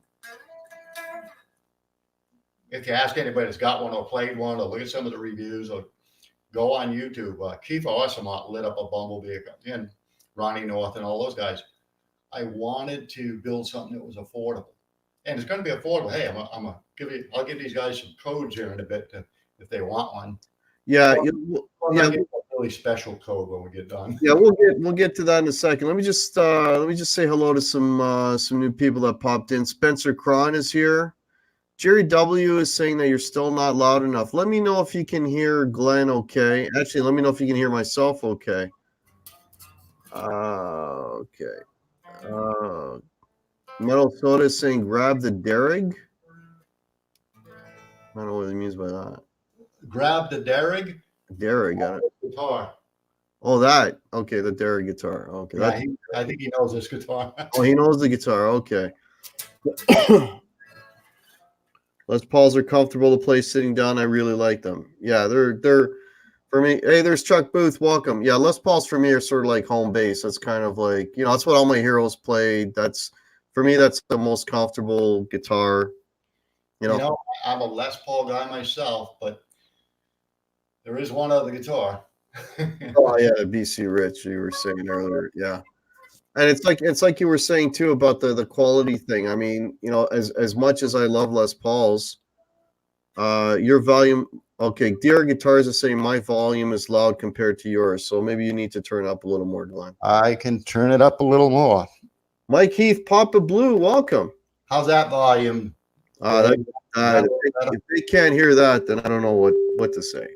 if you ask anybody that's got one or played one or look at some of the reviews or go on YouTube, Keith Awesomt lit up a Bumblebee and Ronnie North and all those guys. I wanted to build something that was affordable. And it's going to be affordable. Hey, I'll give these guys some codes here in a bit if they want one. Yeah. I'm gonna get a really special code when we get done. Yeah, we'll get to that in a second. Let me just say hello to some new people that popped in. Spencer Cron is here. Jerry W is saying that you're still not loud enough. Let me know if you can hear Glenn okay. Actually, let me know if you can hear myself okay. Okay. Metal Soda is saying grab the Derrig. I don't know what he means by that. Grab the Derrig. Derrig, got it. Guitar. Oh, that. Okay, the Derrig guitar. Okay. Yeah, I think he knows this guitar. Oh, he knows the guitar. Okay. Les Pauls are comfortable to play sitting down. I really like them. Yeah, they're for me. Hey, there's Chuck Booth. Welcome. Yeah, Les Pauls for me are sort of like home base. That's kind of like, that's what all my heroes played. That's for me. That's the most comfortable guitar. I'm a Les Paul guy myself, but there is one other guitar. Oh yeah, BC Rich. You were saying earlier. Yeah. And it's like you were saying too about the quality thing. I mean, as much as I love Les Pauls, your volume. Okay, Dear Guitars is saying my volume is loud compared to yours, so maybe you need to turn up a little more, Glenn. I can turn it up a little more. Mike Heath, Papa Blue, welcome. How's that volume? If they can't hear that, then I don't know what to say.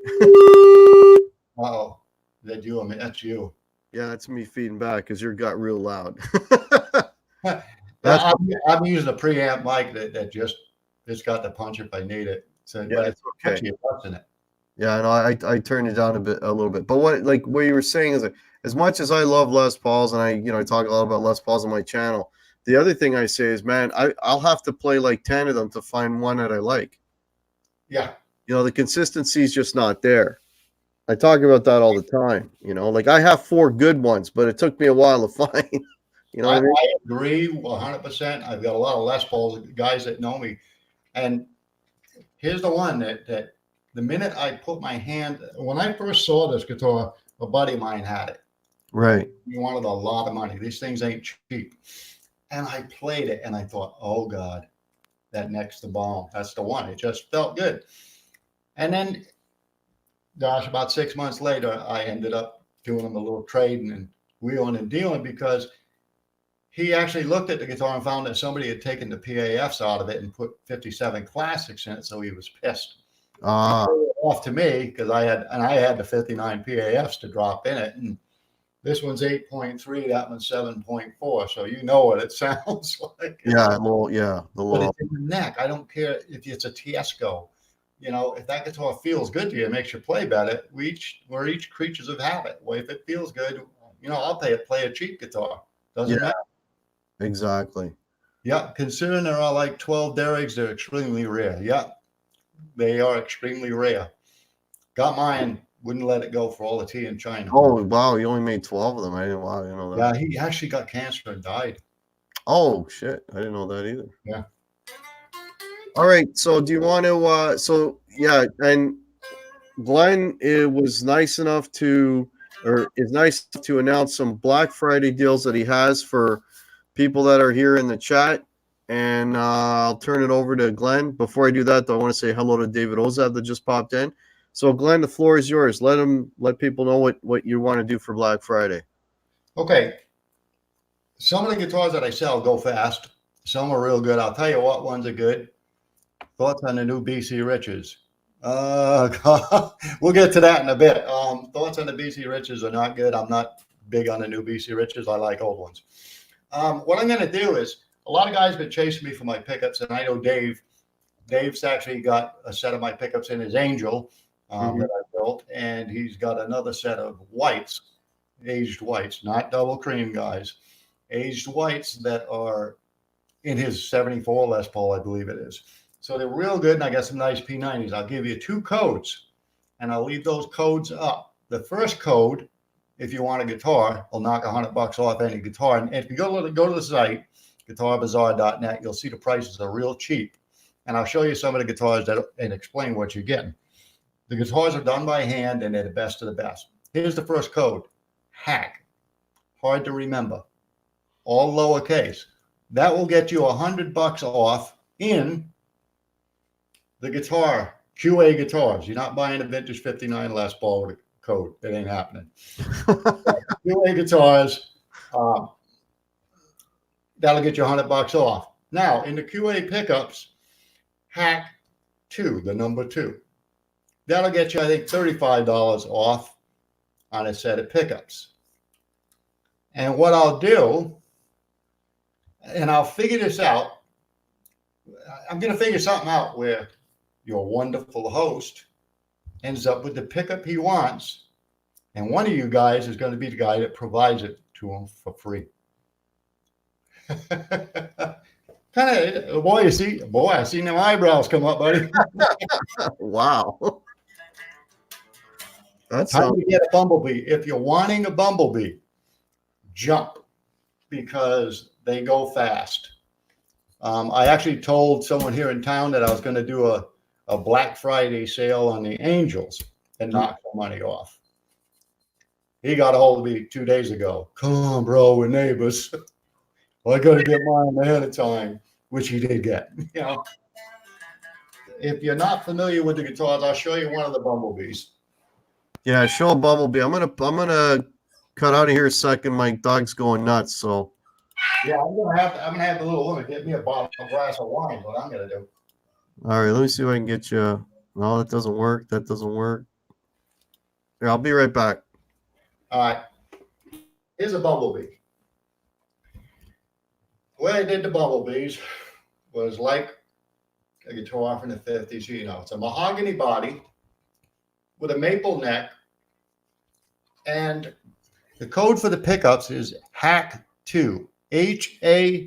Oh, that's you. I mean, that's you. Yeah, that's me feeding back because your got real loud. I'm using a preamp mic that just got the punch if I need it. So yeah, it's okay. Actually, in it. Yeah, no, I turned it down a little bit. But what you were saying is that as much as I love Les Pauls and I talk a lot about Les Pauls on my channel, the other thing I say is, man, I'll have to play like 10 of them to find one that I like. Yeah. The consistency is just not there. I talk about that all the time. Like I have 4 good ones, but it took me a while to find. I agree 100%. I've got a lot of Les Pauls, guys that know me. And here's the one that the minute I put my hand, when I first saw this guitar, a buddy of mine had it. Right. He wanted a lot of money. These things ain't cheap. And I played it and I thought, oh God, that next to bomb. That's the one. It just felt good. And then, gosh, about 6 months later, I ended up doing him a little trading and wheeling and dealing because he actually looked at the guitar and found that somebody had taken the PAFs out of it and put 57 classics in it. So he was pissed. He threw it off to me because I had the 59 PAFs to drop in it. And this one's 8.3, that one's 7.4. So you know what it sounds like. Yeah, but it's in the neck. I don't care if it's a Tiesco. If that guitar feels good to you, it makes you play better. We're each creatures of habit. Well, if it feels good, I'll play a cheap guitar. Doesn't matter. Exactly. Yeah, considering there are like 12 Derricks, they're extremely rare. Yeah, they are extremely rare. Got mine, wouldn't let it go for all the tea in China. Oh, wow, you only made 12 of them. I didn't know that. Yeah, he actually got cancer and died. Oh, shit. I didn't know that either. Yeah. All right, so do you want to, and Glenn was nice enough to announce some Black Friday deals that he has for people that are here in the chat, and I'll turn it over to Glenn. Before I do that, though, I want to say hello to David Ozab that just popped in. So, Glenn, the floor is yours. Let people know what you want to do for Black Friday. Okay. Some of the guitars that I sell go fast. Some are real good. I'll tell you what ones are good. Thoughts on the new BC Riches? We'll get to that in a bit. Thoughts on the BC Riches are not good. I'm not big on the new BC Riches. I like old ones. What I'm going to do is, a lot of guys have been chasing me for my pickups, and I know Dave's actually got a set of my pickups in his Angel that I built, and he's got another set of whites, aged whites, not double cream guys, aged whites that are in his 74 Les Paul, I believe it is. So they're real good, and I got some nice P90s. I'll give you 2 codes, and I'll leave those codes up. The first code, if you want a guitar, will knock $100 off any guitar. And if you go to the site, guitarbazaar.net, you'll see the prices are real cheap. And I'll show you some of the guitars and explain what you're getting. The guitars are done by hand, and they're the best of the best. Here's the first code, HACK. Hard to remember. All lowercase. That will get you $100 off in the guitar, QA guitars. You're not buying a vintage 59 Les Paul with a code. It ain't happening. QA guitars, that'll get you $100 off. Now, in the QA pickups, Hack 2, the number 2. That'll get you, I think, $35 off on a set of pickups. And what I'll do, and I'll figure this out, I'm going to figure something out where your wonderful host ends up with the pickup he wants, and one of you guys is going to be the guy that provides it to him for free. Kind of, boy, I seen them eyebrows come up, buddy. Wow. That's Time to get a Bumblebee. If you're wanting a Bumblebee, jump, because they go fast. I actually told someone here in town that I was going to do a Black Friday sale on the Angels and knock the money off. He got a hold of me 2 days ago. Come on, bro, we're neighbors. Well, I got to get mine ahead of time, which he did get. You know, if you're not familiar with the guitars, I'll show you one of the Bumblebees. Yeah, show a Bumblebee. I'm gonna cut out of here a second. My dog's going nuts. So Yeah, I'm gonna have the little woman get me a glass of wine. What I'm gonna do. all right, let me see if I can get you. No, that doesn't work. That doesn't work. Here, I'll be right back. All right. Here's a Bumblebee. The way I did the Bumblebees was like a guitar from the 50s. You know, it's a mahogany body with a maple neck. And the code for the pickups is HACK 2. HACK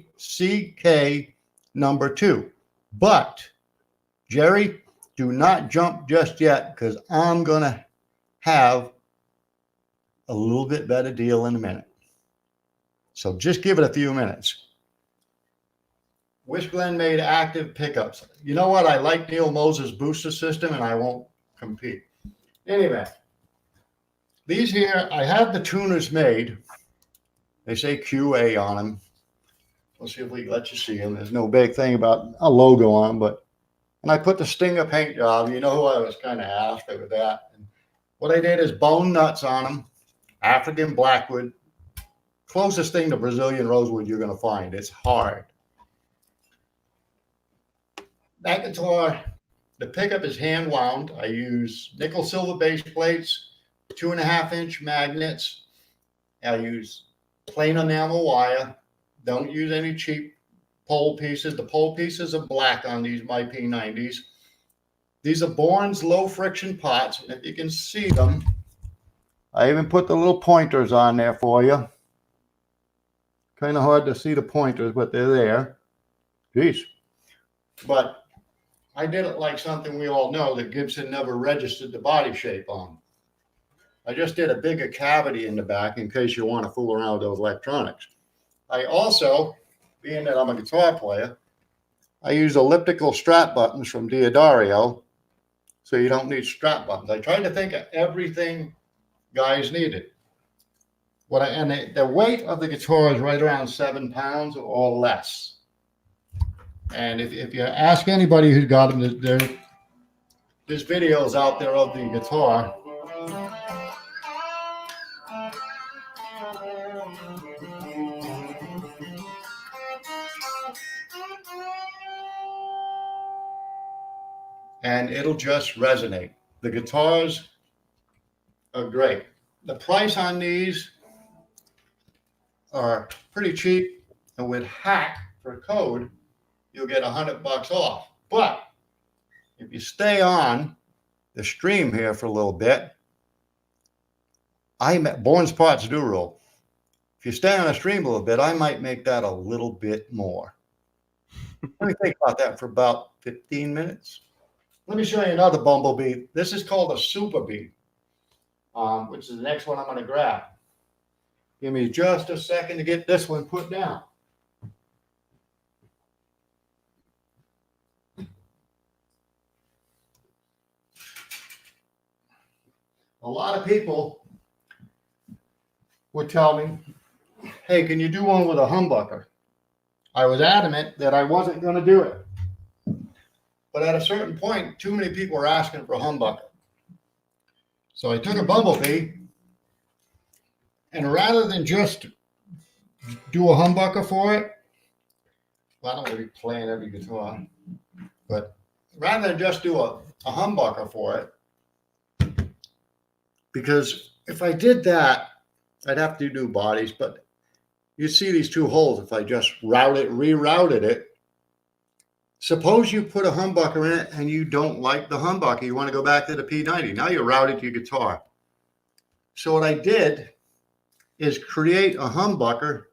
number 2. But, Jerry, do not jump just yet, because I'm going to have a little bit better deal in a minute. So just give it a few minutes. Wish Glen made active pickups. You know what? I like Neil Moses' booster system, and I won't compete. Anyway, these here, I have the tuners made. They say QA on them. Let's see if we can let you see them. There's no big thing about a logo on them, but, and I put the Stinger paint job. You know who I was kind of after with that. And what I did is bone nuts on them, African blackwood, closest thing to Brazilian rosewood you're going to find. It's hard. That guitar, the pickup is hand wound. I use nickel silver base plates, 2.5-inch magnets. I use plain enamel wire. Don't use any cheap pole pieces. The pole pieces are black on these my P90s. These are Bourne's low friction pots. And if you can see them, I even put the little pointers on there for you. Kind of hard to see the pointers, but they're there. Jeez. But I did it like something we all know that Gibson never registered the body shape on. I just did a bigger cavity in the back in case you want to fool around with those electronics. I also, being that I'm a guitar player, I use elliptical strap buttons from Diodario, so you don't need strap buttons. I tried to think of everything guys needed. The weight of the guitar is right around 7 pounds or less. And if you ask anybody who's got them, there's videos out there of the guitar. And it'll just resonate. The guitars are great. The price on these are pretty cheap, and with HACK for code, you'll get $100 off. But if you stay on the stream here for a little bit, Bourne's parts do roll. If you stay on the stream a little bit, I might make that a little bit more. Let me think about that for about 15 minutes. Let me show you another Bumblebee. This is called a Super Bee, which is the next one I'm going to grab. Give me just a second to get this one put down. A lot of people would tell me, hey, can you do one with a humbucker? I was adamant that I wasn't going to do it. But at a certain point, too many people were asking for a humbucker. So I took a Bumblebee, and rather than just do a humbucker for it, well, I don't want to be playing every guitar, but rather than just do a humbucker for it, because if I did that, I'd have to do bodies, but you see these two holes. If I just rerouted it, suppose you put a humbucker in it and you don't like the humbucker. You want to go back to the P90. Now you're routed your guitar. So what I did is create a humbucker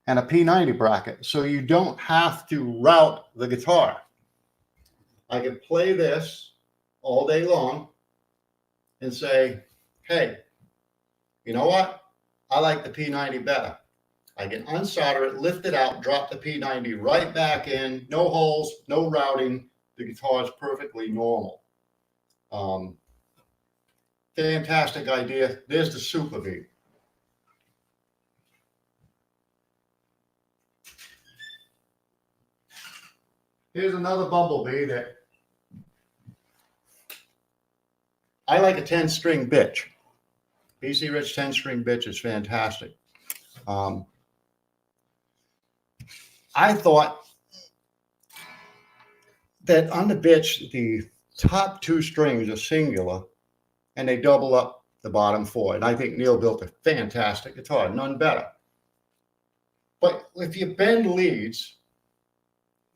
and a P90 bracket. So you don't have to route the guitar. I can play this all day long and say, hey, you know what? I like the P90 better. I can unsolder it, lift it out, drop the P90 right back in, no holes, no routing. The guitar is perfectly normal. Fantastic idea. There's the Super Bee. Here's another Bumblebee that I like, a 10-string bitch. BC Rich 10-string bitch is fantastic. I thought that on the bitch, the top two strings are singular and they double up the bottom four. And I think Neil built a fantastic guitar, none better. But if you bend leads,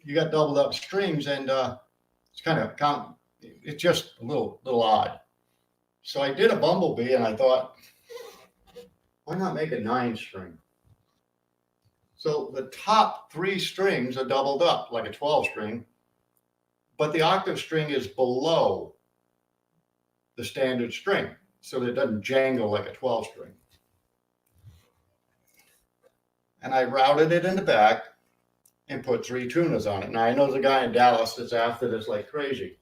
you got doubled up strings, and it's just a little odd. So I did a Bumblebee and I thought, why not make a 9-string? So the top 3 strings are doubled up like a 12-string, but the octave string is below the standard string, so that it doesn't jangle like a 12-string. And I routed it in the back and put 3 tuners on it. Now I know there's a guy in Dallas that's after this like crazy.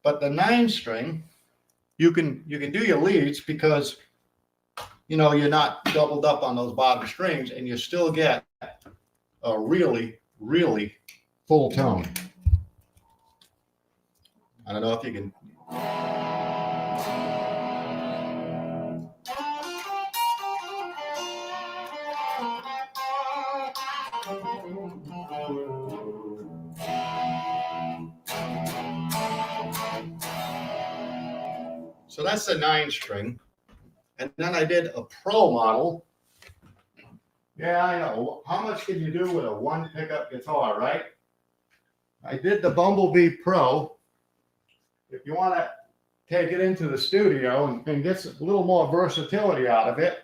But the 9-string, you can do your leads because you're not doubled up on those bottom strings, and you still get a really, really full tone. I don't know if you can. So that's the 9-string. And then I did a Pro model. Yeah, I know. How much can you do with a 1-pickup guitar, right? I did the Bumblebee Pro. If you want to take it into the studio and get a little more versatility out of it,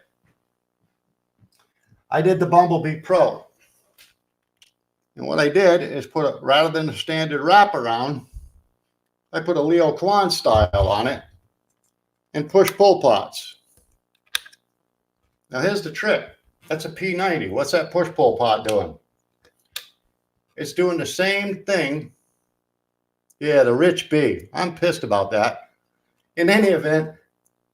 I did the Bumblebee Pro. And what I did is rather than the standard wraparound, I put a Leo Kwan style on it and push-pull pots. Now here's the trick. That's a P90. What's that push-pull pot doing? It's doing the same thing. Yeah, the Rich B. I'm pissed about that. In any event,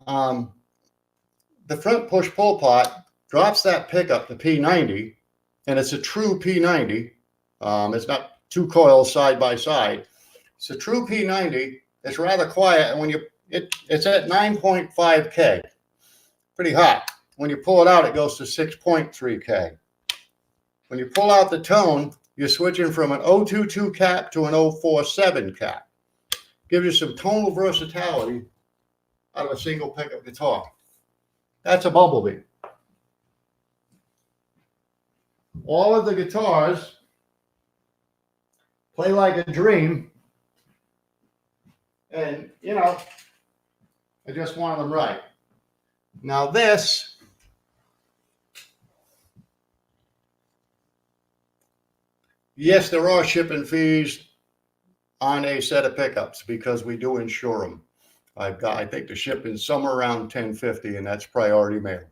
the front push-pull pot drops that pickup to P90, and it's a true P90. It's not 2 coils side by side. It's a true P90. It's rather quiet, and when it's at 9.5 K, pretty hot. When you pull it out, it goes to 6.3 K. When you pull out the tone, you're switching from an 022 cap to an 047 cap. Gives you some tonal versatility out of a single pickup guitar. That's a Bumblebee. All of the guitars play like a dream, and I just wanted them right. Now this Yes, there are shipping fees on a set of pickups because we do insure them. I think the shipping somewhere around $10.50, and that's priority mail.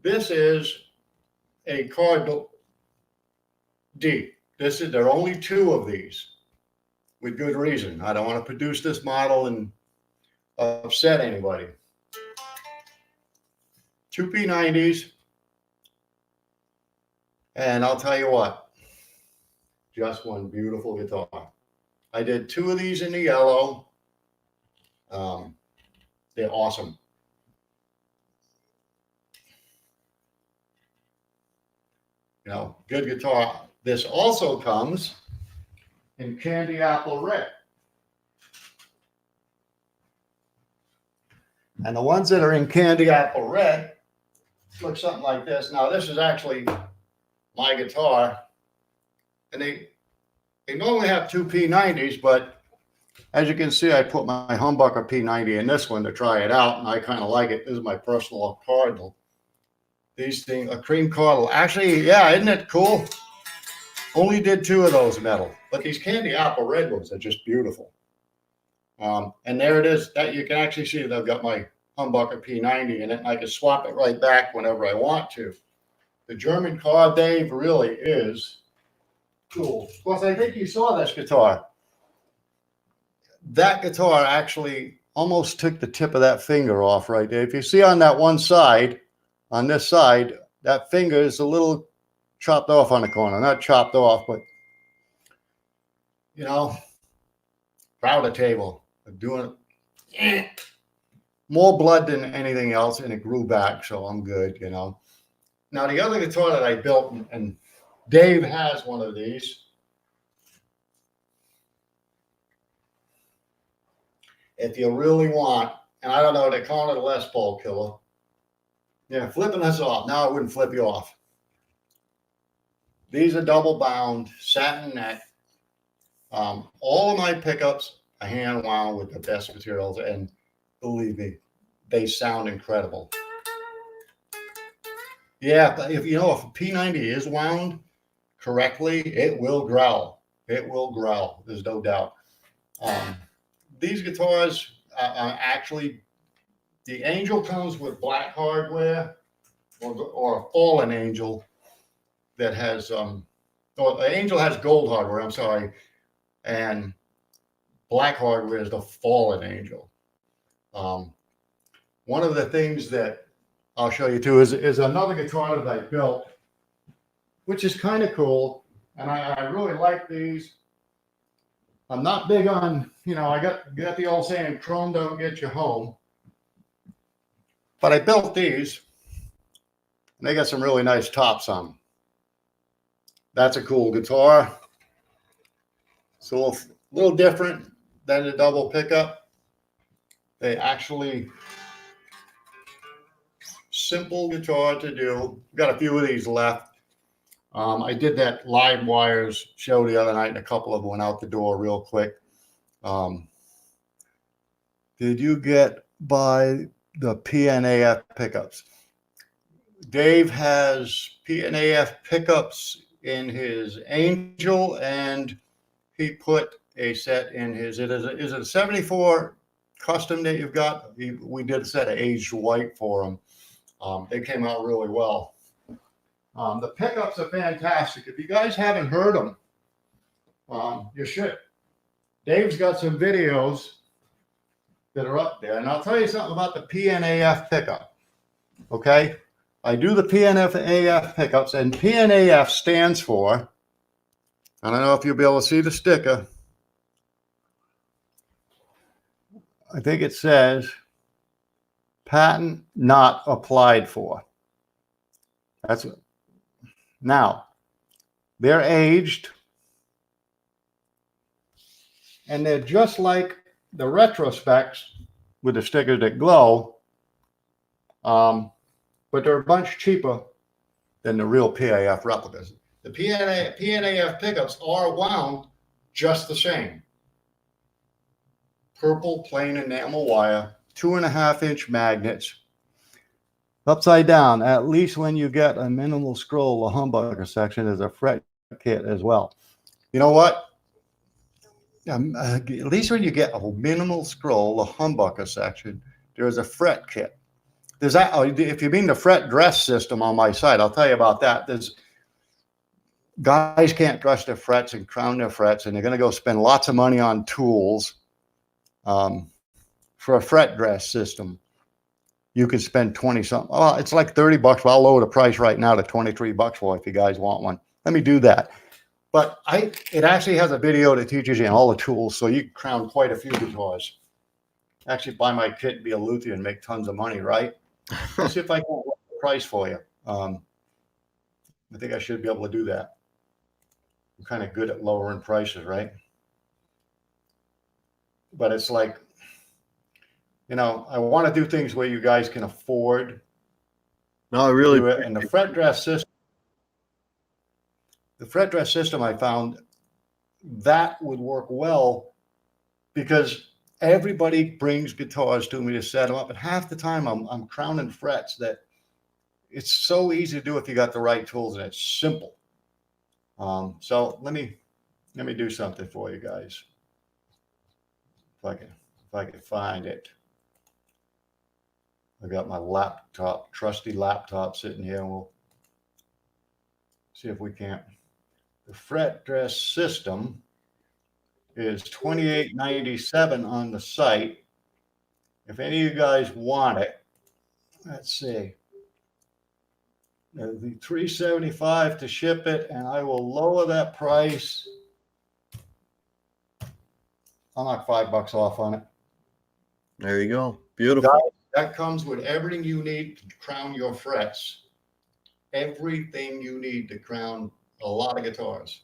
This is a Cardinal D. There are only 2 of these, with good reason. I don't want to produce this model and upset anybody. 2 P90s, and I'll tell you what, just one beautiful guitar. I did 2 of these in the yellow. They're awesome. You know, good guitar. This also comes in candy apple red. And the ones that are in candy apple red look something like this. Now, this is actually my guitar, and they normally have 2 P90s, but as you can see, I put my humbucker P90 in this one to try it out, and I kind of like it. This is my personal Cardinal. These things, a cream Cardinal. Actually, yeah, isn't it cool? Only did 2 of those metal, but these candy apple red ones are just beautiful. And there it is. That you can actually see that I've got my humbucker P90 in it, and I can swap it right back whenever I want to. The German car, Dave, really is cool. Of course, I think you saw this guitar. That guitar actually almost took the tip of that finger off right there. If you see on that one side, on this side, that finger is a little chopped off on the corner. Not chopped off, but, you know, router table. I'm doing it. More blood than anything else, and it grew back, so I'm good, you know. Now, the other guitar that I built, and Dave has one of these. If you really want, and I don't know, they call it a Les Paul killer. Yeah, flipping us off. Now I wouldn't flip you off. These are double bound, satin neck. All of my pickups are hand wound with the best materials, and believe me, they sound incredible. Yeah, if you know, if a P90 is wound correctly, it will growl. It will growl. There's no doubt. These guitars are actually, the Angel comes with black hardware, or a fallen Angel that has, or the Angel has gold hardware, I'm sorry, and black hardware is the fallen Angel. One of the things that I'll show you too is another guitar that I built, which is kind of cool, and I really like these. I'm not big on, you know, I got the old saying, chrome don't get you home. But I built these, and they got some really nice tops on them. That's a cool guitar. It's a little different than the double pickup. They actually, simple guitar to do. Got a few of these left. I did that live wires show the other night, and a couple of them went out the door real quick. Did you get by the PNAF pickups? Dave has PNAF pickups in his Angel, and he put a set in his, is it a 74 custom that you've got? We did a set of aged white for him. They came out really well. The pickups are fantastic. If you guys haven't heard them, you should. Dave's got some videos that are up there, and I'll tell you something about the PNAF pickup. Okay, I do the PNAF pickups, and PNAF stands for, I don't know if you'll be able to see the sticker. I think it says patent not applied for. That's it. Now, they're aged, and they're just like the retro specs with the stickers that glow, but they're a bunch cheaper than the real PAF replicas. The PNAF pickups are wound just the same. Purple plain enamel wire, 2.5-inch magnets. Upside down, at least when you get a minimal scroll, the humbucker section is a fret kit as well. You know what? At least when you get a minimal scroll, the humbucker section, there's a fret kit. There's that. Oh, if you mean the fret dress system on my site, I'll tell you about that. There's guys can't dress their frets and crown their frets, and they're going to go spend lots of money on tools for a fret dress system. You could spend 20 something. Oh, it's like $30, but I'll lower the price right now to $23 for it if you guys want one. Let me do that. But it actually has a video that teaches you all the tools, so you can crown quite a few guitars. Actually, buy my kit and be a luthier and make tons of money, right? Let's see if I can lower the price for you. I think I should be able to do that. I'm kind of good at lowering prices, right? But it's like, you know, I want to do things where you guys can afford. No, I really do it. And the fret dress system, I found that would work well because everybody brings guitars to me to set them up, and half the time I'm crowning frets that it's so easy to do if you got the right tools, and it's simple. So let me do something for you guys. If I can find it. I got my laptop, trusty laptop sitting here, and we'll see if we can't. The fret dress system is $28.97 on the site. If any of you guys want it, let's see. It'll be $375 to ship it, and I will lower that price. I'll knock $5 off on it. There you go. Beautiful. Guys, that comes with everything you need to crown your frets. Everything you need to crown a lot of guitars.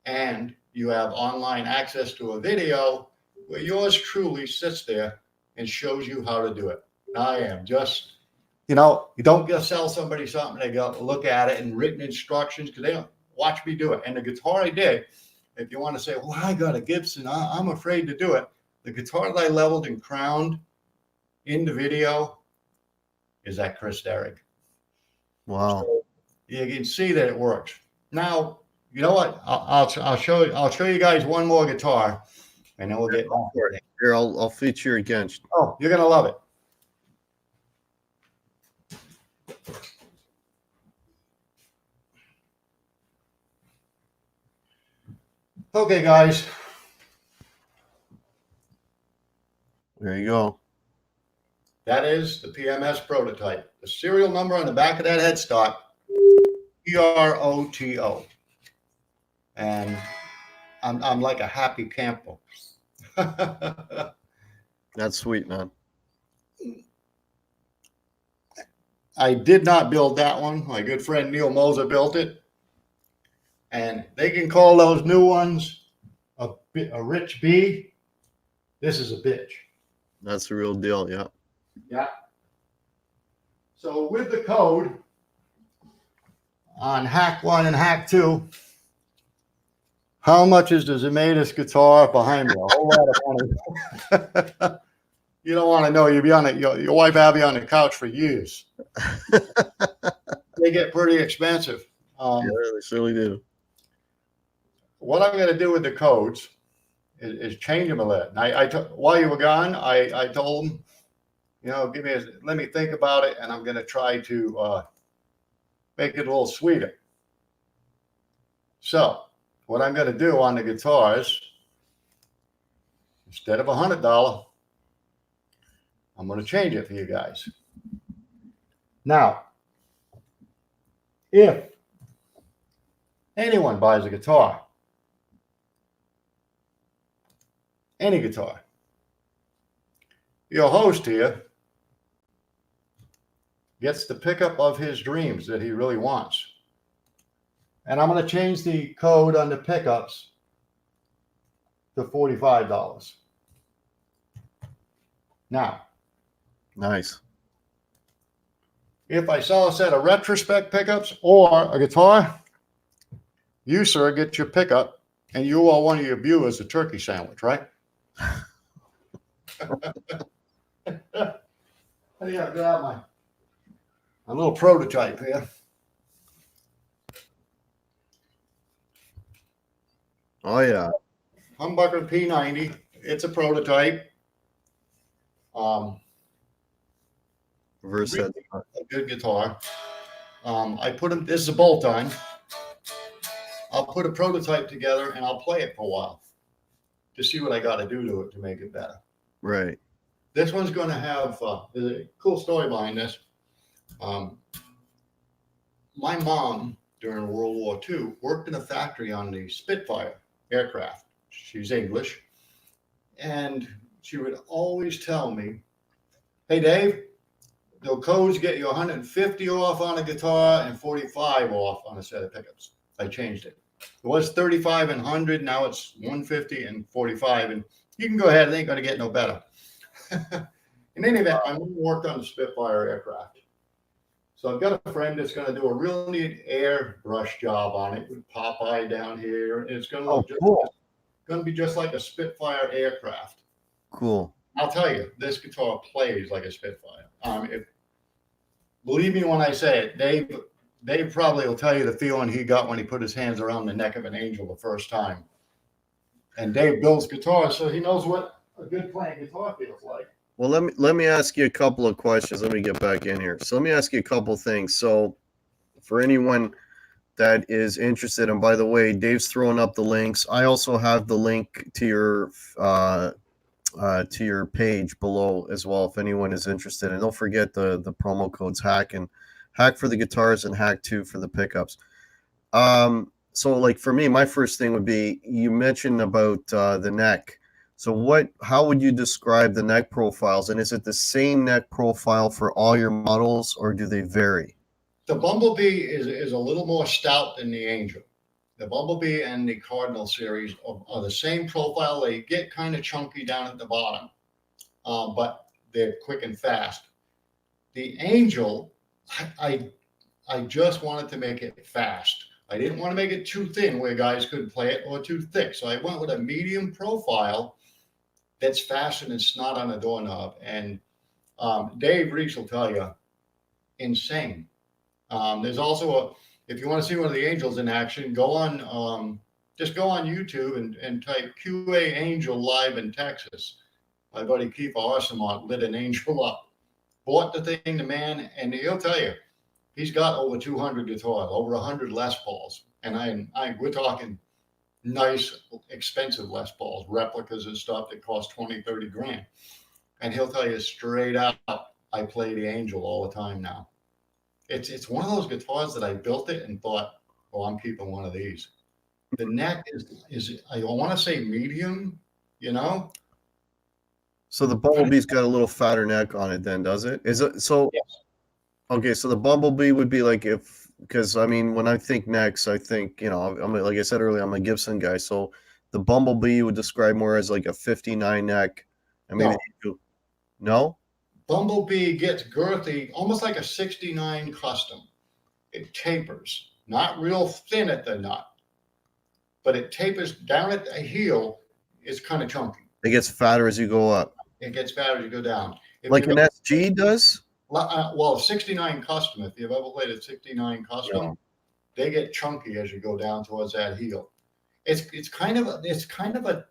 And you have online access to a video where yours truly sits there and shows you how to do it. I am just, you know, you don't just sell somebody something, they go look at it and written instructions because they don't watch me do it. And the guitar I did, if you want to say, well, I got a Gibson, I'm afraid to do it. The guitar that I leveled and crowned in the video is that Chris Derrick. Wow. So you can see that it works. Now, you know what? I'll show you guys one more guitar, and then we'll get back to it. Here, I'll feature against. Oh, you're gonna love it. Okay, guys. There you go. That is the PMS prototype. The serial number on the back of that headstock, PROTO. And I'm like a happy camper. That's sweet, man. I did not build that one. My good friend Neil Moser built it. And they can call those new ones a rich bee. This is a bitch. That's the real deal, yeah. Yeah. So with the code on hack 1 and hack 2, how much is the Zemetis guitar behind me? A whole lot of money. You don't want to know. You'll be on it. Your wife will be on the couch for years. They get pretty expensive. Yeah, they certainly do. What I'm going to do with the codes is change them a little. While you were gone, I told them, you know, let me think about it, and I'm going to try to make it a little sweeter. So what I'm going to do on the guitars, instead of $100, I'm going to change it for you guys. Now, if anyone buys a guitar, any guitar, your host here gets the pickup of his dreams that he really wants. And I'm going to change the code on the pickups to $45. Now, nice. If I sell a set of retrospect pickups or a guitar, you, sir, get your pickup, and you owe one of your viewers a turkey sandwich, right? I got to grab my little prototype here. Oh yeah. Humbucker P90. It's a prototype. Reverse Really head. a good guitar. I put them. This is a bolt-on. I'll put a prototype together and I'll play it for a while to see what I got to do to it to make it better. Right. This one's going to have there's a cool story behind this. My mom during World War II worked in a factory on the Spitfire aircraft. She's English, and she would always tell me, "Hey Dave, the codes get you 150 off on a guitar and 45 off on a set of pickups." I changed it. It was 35 and 100. Now it's 150 and 45. And you can go ahead. It ain't going to get no better. In any event, my mom worked on the Spitfire aircraft. So I've got a friend that's going to do a real neat airbrush job on it with Popeye down here. And it's going to look going to be just like a Spitfire aircraft. Cool. I'll tell you, this guitar plays like a Spitfire. Believe me when I say it, Dave probably will tell you the feeling he got when he put his hands around the neck of an Angel the first time. And Dave builds guitars, so he knows what a good playing guitar feels like. Well, let me ask you a couple of questions. Let me get back in here. So let me ask you a couple things. So for anyone that is interested, and by the way, Dave's throwing up the links. I also have the link to your page below as well if anyone is interested. And don't forget the promo codes hack for the guitars and hack2 for the pickups. So like for me, my first thing would be, you mentioned about the neck. So how would you describe the neck profiles, and is it the same neck profile for all your models, or do they vary? The Bumblebee is a little more stout than the Angel. The Bumblebee and the Cardinal series are the same profile. They get kind of chunky down at the bottom, but they're quick and fast. The Angel, I just wanted to make it fast. I didn't want to make it too thin where guys couldn't play it, or too thick. So I went with a medium profile that's faster than snot on a doorknob. And Dave Reese will tell you, insane. There's also if you want to see one of the Angels in action, just go on YouTube and type QA Angel live in Texas. My buddy Keith Arsamont lit an Angel up, bought the thing, the man, and he'll tell you, he's got over 200 guitars, over 100 Les Pauls. And we're talking nice, expensive Les Pauls, replicas and stuff that cost 20, 30 grand. And he'll tell you straight out, I play the Angel all the time now. It's one of those guitars that I built it and thought, oh, I'm keeping one of these. The neck is I want to say medium, you know. So the Bumblebee's got a little fatter neck on it then, does it? Is it so? Yes. Okay, so the Bumblebee would be like, because I mean, when I think necks, I think, like I said earlier, I'm a Gibson guy. So the Bumblebee you would describe more as like a 59 neck. I mean, no? Bumblebee gets girthy, almost like a 69 custom. It tapers, not real thin at the nut, but it tapers down at the heel. It's kind of chunky. It gets fatter as you go up. It gets fatter as you go down. Like an SG does? Well, 69 custom, if you've ever played a 69 custom, they get chunky as you go down towards that heel. It's kind of a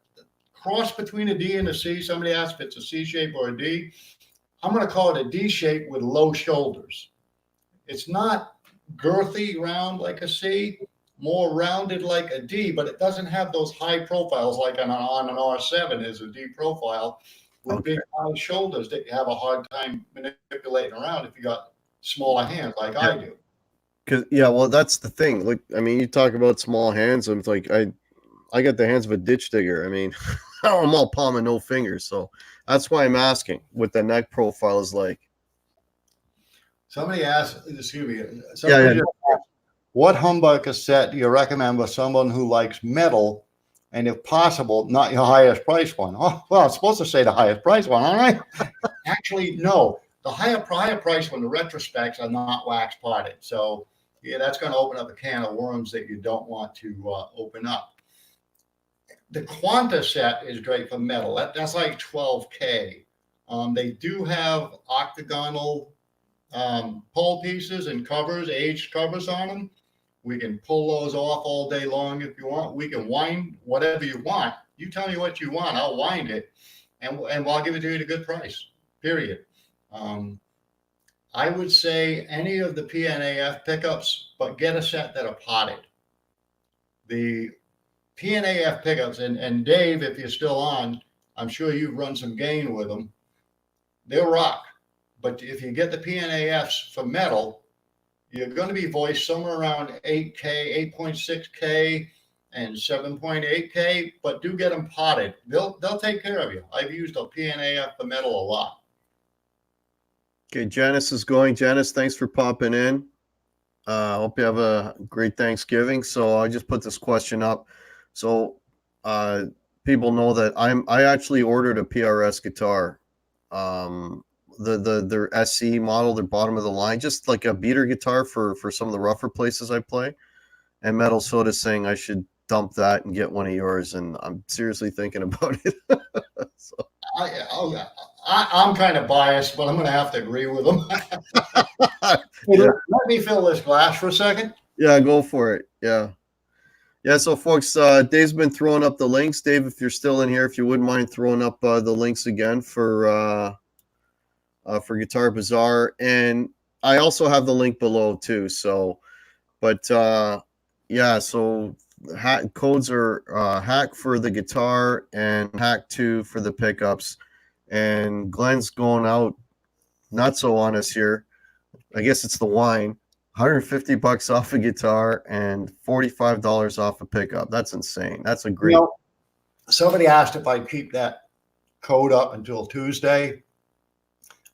cross between a D and a C. Somebody asked if it's a C shape or a D. I'm going to call it a D shape with low shoulders. It's not girthy round like a C, more rounded like a D, but it doesn't have those high profiles like on an R7 is a D profile with big high shoulders that you have a hard time manipulating around if you got smaller hands like I do. Well, that's the thing. Like, I mean, you talk about small hands, and it's like I got the hands of a ditch digger. I mean, I'm all palm and no fingers, so that's why I'm asking what the neck profile is like. Somebody asked, what humbucker set do you recommend for someone who likes metal, and if possible, not your highest price one? Oh, well, it's supposed to say the highest price one, all right? Actually, no. The higher price one, the retrospecs are not wax potted. So, yeah, that's going to open up a can of worms that you don't want to open up. The Quanta set is great for metal. That's like $12K. They do have octagonal pole pieces and covers, aged covers on them, We can pull those off all day long if you want. We can wind whatever you want. You tell me what you want, I'll wind it, and I'll give it to you at a good price. Period. I would say any of the PNAF pickups, but get a set that are potted. The PNAF pickups, and Dave, if you're still on, I'm sure you've run some gain with them. They'll rock. But if you get the PNAFs for metal, you're going to be voiced somewhere around 8K, 8.6K, and 7.8K, but do get them potted. They'll take care of you. I've used a PNAF for metal a lot. Okay, Janice is going. Janice, thanks for popping in. Hope you have a great Thanksgiving. So I just put this question up. So people know that I actually ordered a PRS guitar. Their SE model, their bottom of the line, just like a beater guitar for some of the rougher places I play. And Metal Soda saying I should dump that and get one of yours, and I'm seriously thinking about it. So. I'm kind of biased, but I'm going to have to agree with them. Yeah. Let me fill this glass for a second. Yeah, go for it. Yeah. So folks, Dave's been throwing up the links. Dave, if you're still in here, if you wouldn't mind throwing up the links again for Guitar Bazaar, and I also have the link below too. So, but yeah, so codes are hack for the guitar and hack 2 for the pickups, and Glen's going out not so on us here. I guess it's the wine. $150 off a guitar and $45 off a pickup. That's insane. That's a great. Somebody asked if I'd keep that code up until Tuesday.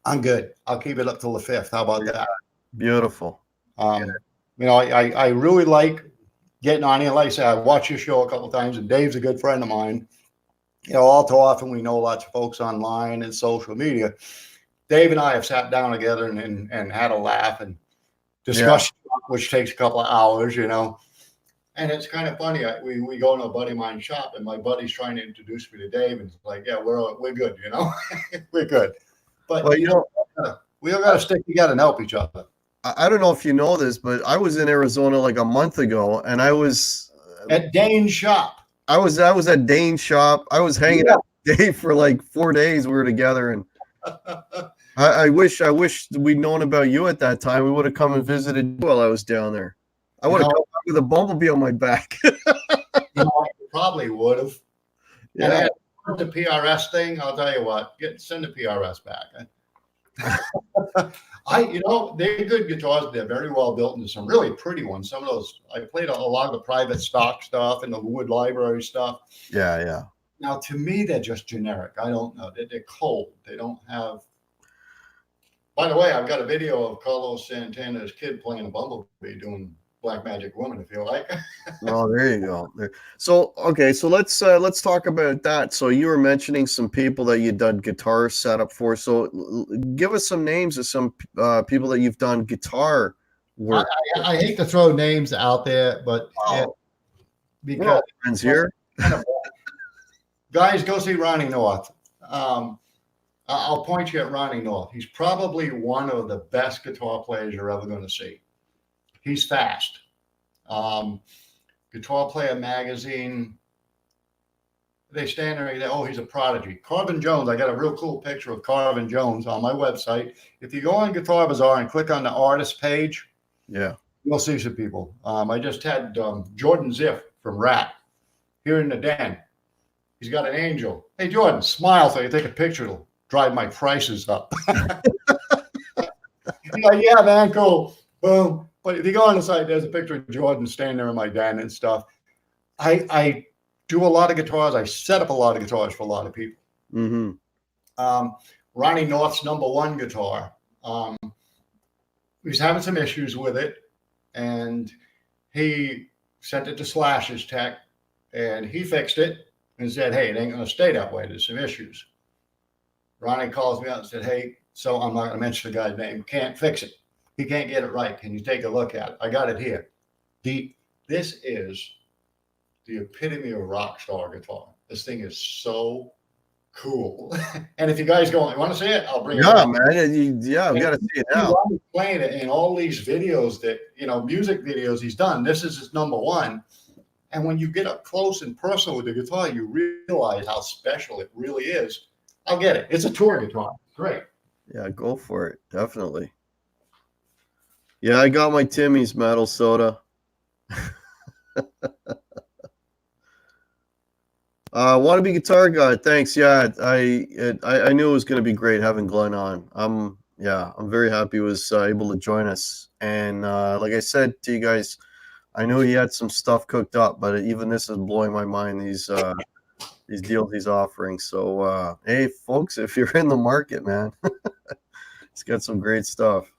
I'm good. I'll keep it up till the 5th. How about that? Beautiful. I really like getting on here. Like I said, I watch your show a couple of times, and Dave's a good friend of mine. All too often we know lots of folks online and social media. Dave and I have sat down together and had a laugh and discussion, which takes a couple of hours, And it's kind of funny. We go to a buddy of mine's shop, and my buddy's trying to introduce me to Dave, and it's like, yeah, we're good, we're good. But we all got to stick together and help each other. I don't know if you know this, but I was in Arizona like a month ago, and I was at Dane's shop. I was at Dane's shop. I was hanging out with Dave for like 4 days. We were together, and I wish we'd known about you at that time. We would have come and visited you while I was down there. I would have come back with a Bumblebee on my back. I probably would have. Yeah. And the PRS thing, I'll tell you what, send the PRS back. They're good guitars. They're very well built, and there's some really pretty ones. Some of those, I played a lot of the private stock stuff and the wood library stuff. Yeah. Now, to me, they're just generic. I don't know. They're cold. They don't have. By the way, I've got a video of Carlos Santana's kid playing a Bumblebee doing Black Magic Woman, if you like. Oh, there you go. So, okay, so let's talk about that. So you were mentioning some people that you've done guitar setup for. So give us some names of some people that you've done guitar work. I hate to throw names out there, but because friends here. Guys, go see Ronnie North. I'll point you at Ronnie North. He's probably one of the best guitar players you're ever going to see. He's fast. Guitar Player magazine, they stand there and say, oh, he's a prodigy. Carvin Jones, I got a real cool picture of Carvin Jones on my website. If you go on Guitar Bazaar and click on the artist page, you'll see some people. I just had Jordan Ziff from Rat here in the den. He's got an angel. Hey, Jordan, smile so you take a picture. It'll drive my prices up. He's like, yeah, man, cool. Boom. But if you go on the site, there's a picture of Jordan standing there in my den and stuff. I do a lot of guitars. I set up a lot of guitars for a lot of people. Mm-hmm. Ronnie North's #1 guitar. He's having some issues with it, and he sent it to Slash's tech, and he fixed it and said, hey, it ain't going to stay that way. There's some issues. Ronnie calls me up and said, hey, so I'm not going to mention the guy's name. Can't fix it. He can't get it right. Can you take a look at it? I got it here. This is the epitome of rock star guitar. This thing is so cool. And if you guys go, you want to see it? I'll bring it Yeah, up. man. Yeah, we got to see it now. Ronnie's playing it in all these videos that, music videos he's done. This is his number one. And when you get up close and personal with the guitar, you realize how special it really is. I'll get it. It's a tour guitar. Great. Yeah, go for it. Definitely. Yeah, I got my Timmy's metal soda. Wannabe guitar guy. Thanks. Yeah, I knew it was going to be great having Glen on. I'm very happy he was able to join us. And like I said to you guys, I knew he had some stuff cooked up, but even this is blowing my mind. These deals he's offering. So hey, folks, if you're in the market, man, he's got some great stuff.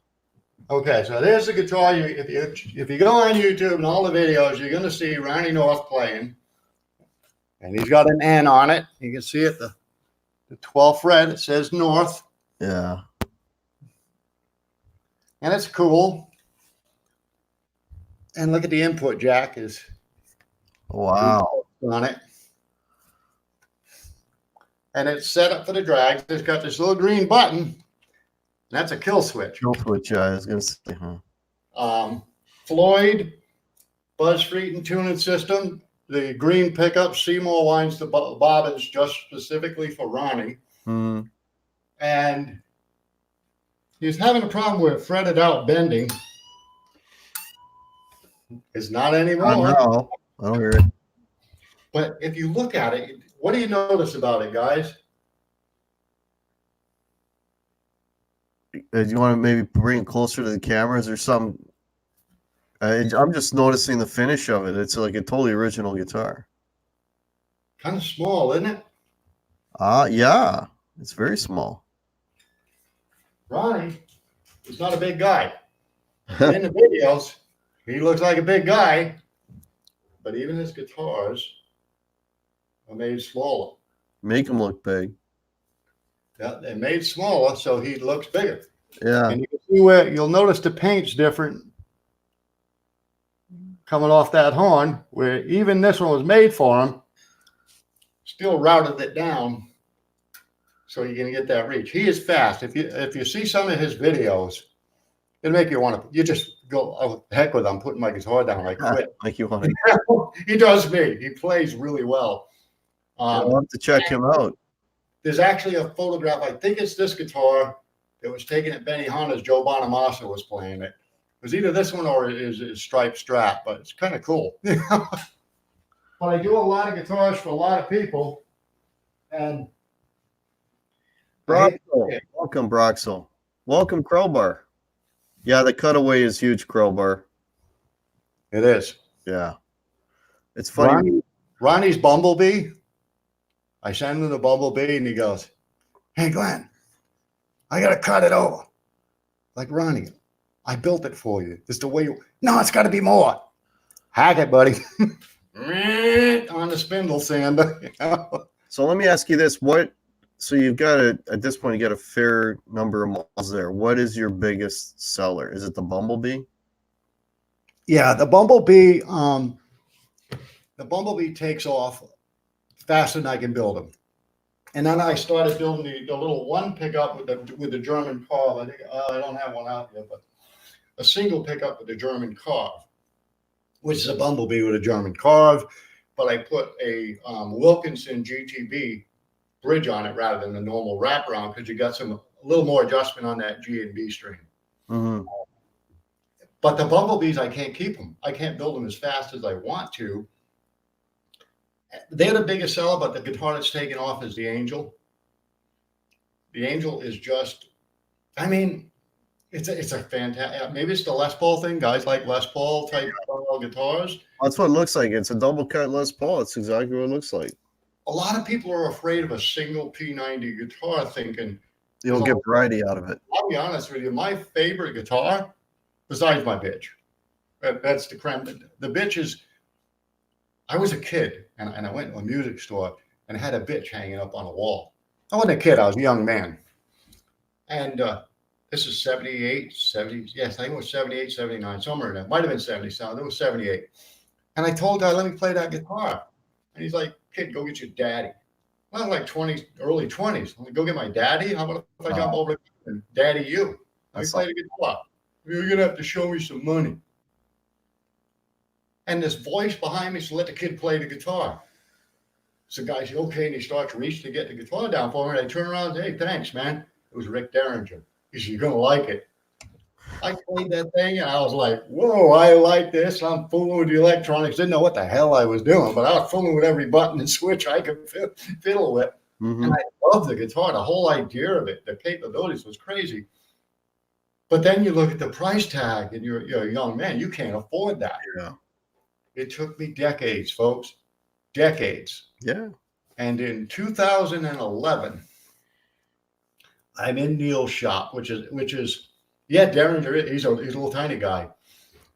Okay, so there's the guitar. If you go on YouTube and all the videos, you're going to see Ronnie North playing. And he's got an N on it. You can see it, the 12th fret. It says North. Yeah. And it's cool. And look at the input jack is Wow. on it. And it's set up for the drags. It's got this little green button. That's a kill switch. Kill switch, yeah, I was going to say, Floyd, Buzz Freeton tuning system. The green pickup, Seymour winds the bobbins just specifically for Ronnie. Mm-hmm. And he's having a problem with fretted out bending. It's not anymore. No, I don't hear it. But if you look at it, what do you notice about it, guys? Do you want to maybe bring it closer to the cameras or something? I'm just noticing the finish of it. It's like a totally original guitar. Kind of small, isn't it? Yeah, it's very small. Ronnie is not a big guy. In the videos, he looks like a big guy, but even his guitars are made smaller. Make him look big. Yeah, they're made smaller, so he looks bigger. Yeah. And you can see where you'll notice the paint's different coming off that horn, where even this one was made for him, still routed it down so you can get that reach. He is fast. If you see some of his videos, it'll make you want to, you just go, oh, heck with it, I'm putting my guitar down, I quit. Like you want to. He does me. He plays really well. I'll have to check him out. There's actually a photograph, I think it's this guitar that was taken at Benihana's. Joe Bonamassa was playing it. It was either this one or his striped strap, but it's kind of cool. But I do a lot of guitars for a lot of people. And Broxel. Welcome, Broxel. Welcome, Crowbar. Yeah, the cutaway is huge, Crowbar. It is. Yeah. It's funny. Ronnie's Bumblebee. I send him the Bumblebee and he goes, "Hey, Glen, I got to cut it over." Like, Ronnie, I built it for you. It's the way you, no, it's got to be more. Hack it, buddy. On the spindle sander. So let me ask you this. So you've got at this point, you got a fair number of models there. What is your biggest seller? Is it the Bumblebee? Yeah, the Bumblebee takes off faster than I can build them. And then I started building the little one pickup with the German carve. I think I don't have one out here, but a single pickup with the German carve, which is a Bumblebee with a German carve. But I put a Wilkinson GTB bridge on it rather than the normal wraparound because you got a little more adjustment on that G and B string. Mm-hmm. But the Bumblebees, I can't keep them. I can't build them as fast as I want to. They're the biggest seller, but the guitar that's taken off is the Angel. The Angel is just, I mean, it's a fantastic, maybe it's the Les Paul thing. Guys like Les Paul type guitars. That's what it looks like. It's a double cut Les Paul. It's exactly what it looks like. A lot of people are afraid of a single P90 guitar thinking you'll get variety out of it. I'll be honest with you. My favorite guitar, besides my bitch, that's the creme. The bitch is, I was a kid and I went to a music store and had a bitch hanging up on a wall. I wasn't a kid. I was a young man. And this is 78, 70. Yes, I think it was 78, 79, somewhere in there. Might have been 70. So it was 78. And I told her, let me play that guitar. And he's like, kid, go get your daddy. I was like 20, early 20s. I'm like, go get my daddy. How about if I jump Oh, over and daddy you? Let me that's play the guitar. You're going to have to show me some money. And this voice behind me said, let the kid play the guitar. So the guy said, okay. And he starts reaching to get the guitar down for me. And I turn around and say, hey, thanks, man. It was Rick Derringer. He said, you're going to like it. I played that thing and I was like, whoa, I like this. I'm fooling with the electronics. Didn't know what the hell I was doing, but I was fooling with every button and switch I could fiddle with. And I love the guitar. The whole idea of it, the capabilities was crazy. But then you look at the price tag and you're a young man. You can't afford that. Yeah. It took me decades, folks, decades. Yeah. And in 2011, I'm in Neil's shop, which is yeah, Derringer. He's a little tiny guy.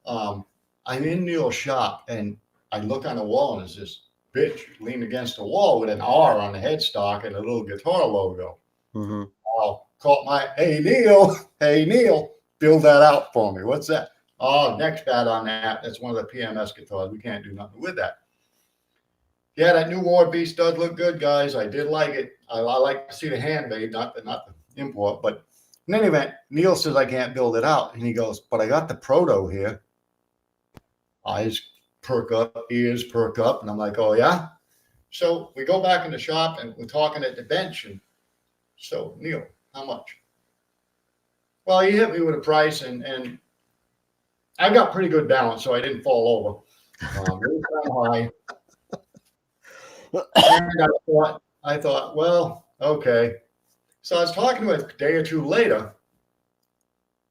I'm in Neil's shop and I look on the wall and there's this bitch leaned against the wall with an R on the headstock and a little guitar logo. Mm-hmm. I'll call my hey Neil, build that out for me. What's that? Oh, next bad on that. That's one of the PMS guitars. We can't do nothing with that. Yeah, that new War Beast does look good, guys. I did like it. I like to see the handmade, not the import. But in any event, Neil says I can't build it out. And he goes, but I got the proto here. Eyes perk up, ears perk up. And I'm like, oh, yeah? So we go back in the shop and we're talking at the bench. And so, Neil, how much? Well, he hit me with a price and I got pretty good balance, so I didn't fall over. It was kind of high. And I thought, well, okay. So I was talking to him a day or two later,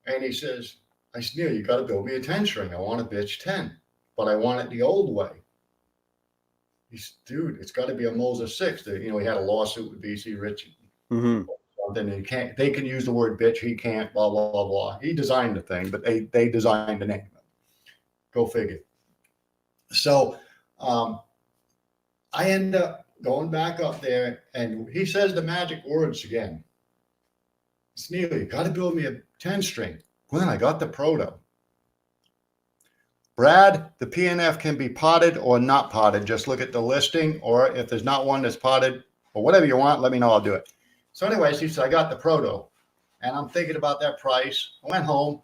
and he says, I said, Neil, you got to build me a 10 string. I want a bitch 10, but I want it the old way. He said, dude, it's got to be a Moses 6. He had a lawsuit with BC Rich. Mm-hmm. Something they can use the word bitch. He can't, blah, blah, blah, blah. He designed the thing, but they designed the name. Go figure. So I end up going back up there, and he says the magic words again. It's Neil, you got to build me a 10 string. Glen, I got the proto. Brad, the PNF can be potted or not potted. Just look at the listing, or if there's not one that's potted, or whatever you want, let me know, I'll do it. So anyways, he said, I got the proto. And I'm thinking about that price. I went home,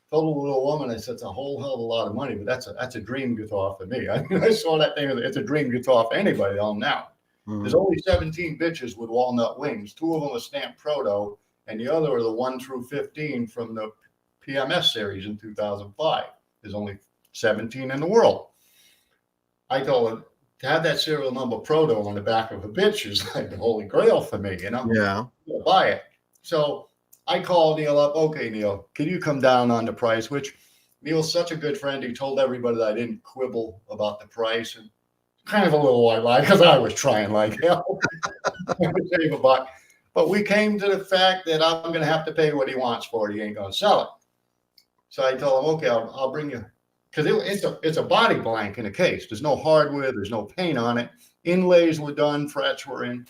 told the little woman, I said, it's a whole hell of a lot of money, but that's a dream guitar for me. I saw that thing, it's a dream guitar for anybody on now. Mm-hmm. There's only 17 bitches with walnut wings. 2 of them are stamped proto, and the other are the 1 through 15 from the PMS series in 2005. There's only 17 in the world. I told her to have that serial number proto on the back of a bitch is like the holy grail for me, Yeah. I'll buy it. So I called Neil up. Okay, Neil, can you come down on the price? Which Neil's such a good friend. He told everybody that I didn't quibble about the price, and kind of a little white lie because I was trying like hell to save a buck. But we came to the fact that I'm going to have to pay what he wants for it. He ain't going to sell it. So I told him, okay, I'll bring you, because it's a body blank in a case. There's no hardware. There's no paint on it. Inlays were done. Frets were in.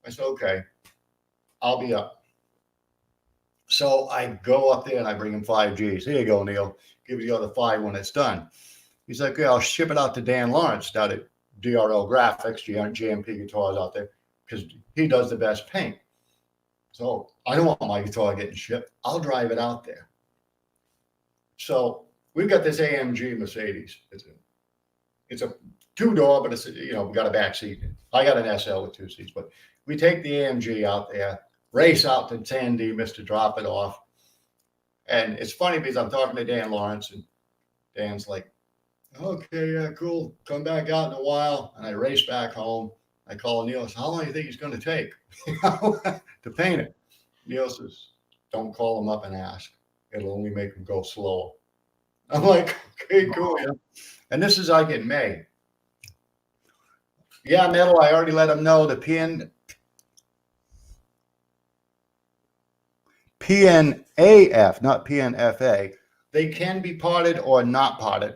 I said, okay, I'll be up. So I go up there and I bring him 5 Gs. Here you go, Neil. Give you the other 5 when it's done. He's like, okay, I'll ship it out to Dan Lawrence down at DRL Graphics, GMP Guitars out there, because he does the best paint. So I don't want my guitar getting shipped. I'll drive it out there. So we've got this AMG Mercedes. It's a 2-door, but it's, we got a back seat. I got an SL with 2 seats, but we take the AMG out there, race out to San Dimas to drop it off. And it's funny because I'm talking to Dan Lawrence, and Dan's like, okay, yeah, cool. Come back out in a while. And I race back home. I call Neil. I say, how long do you think he's going to take to paint it? Neil says, don't call him up and ask. It'll only make him go slower. I'm like, okay, cool. Yeah. And this is like in May. Yeah, metal, I already let him know the PNAF, not PNFA. They can be potted or not potted.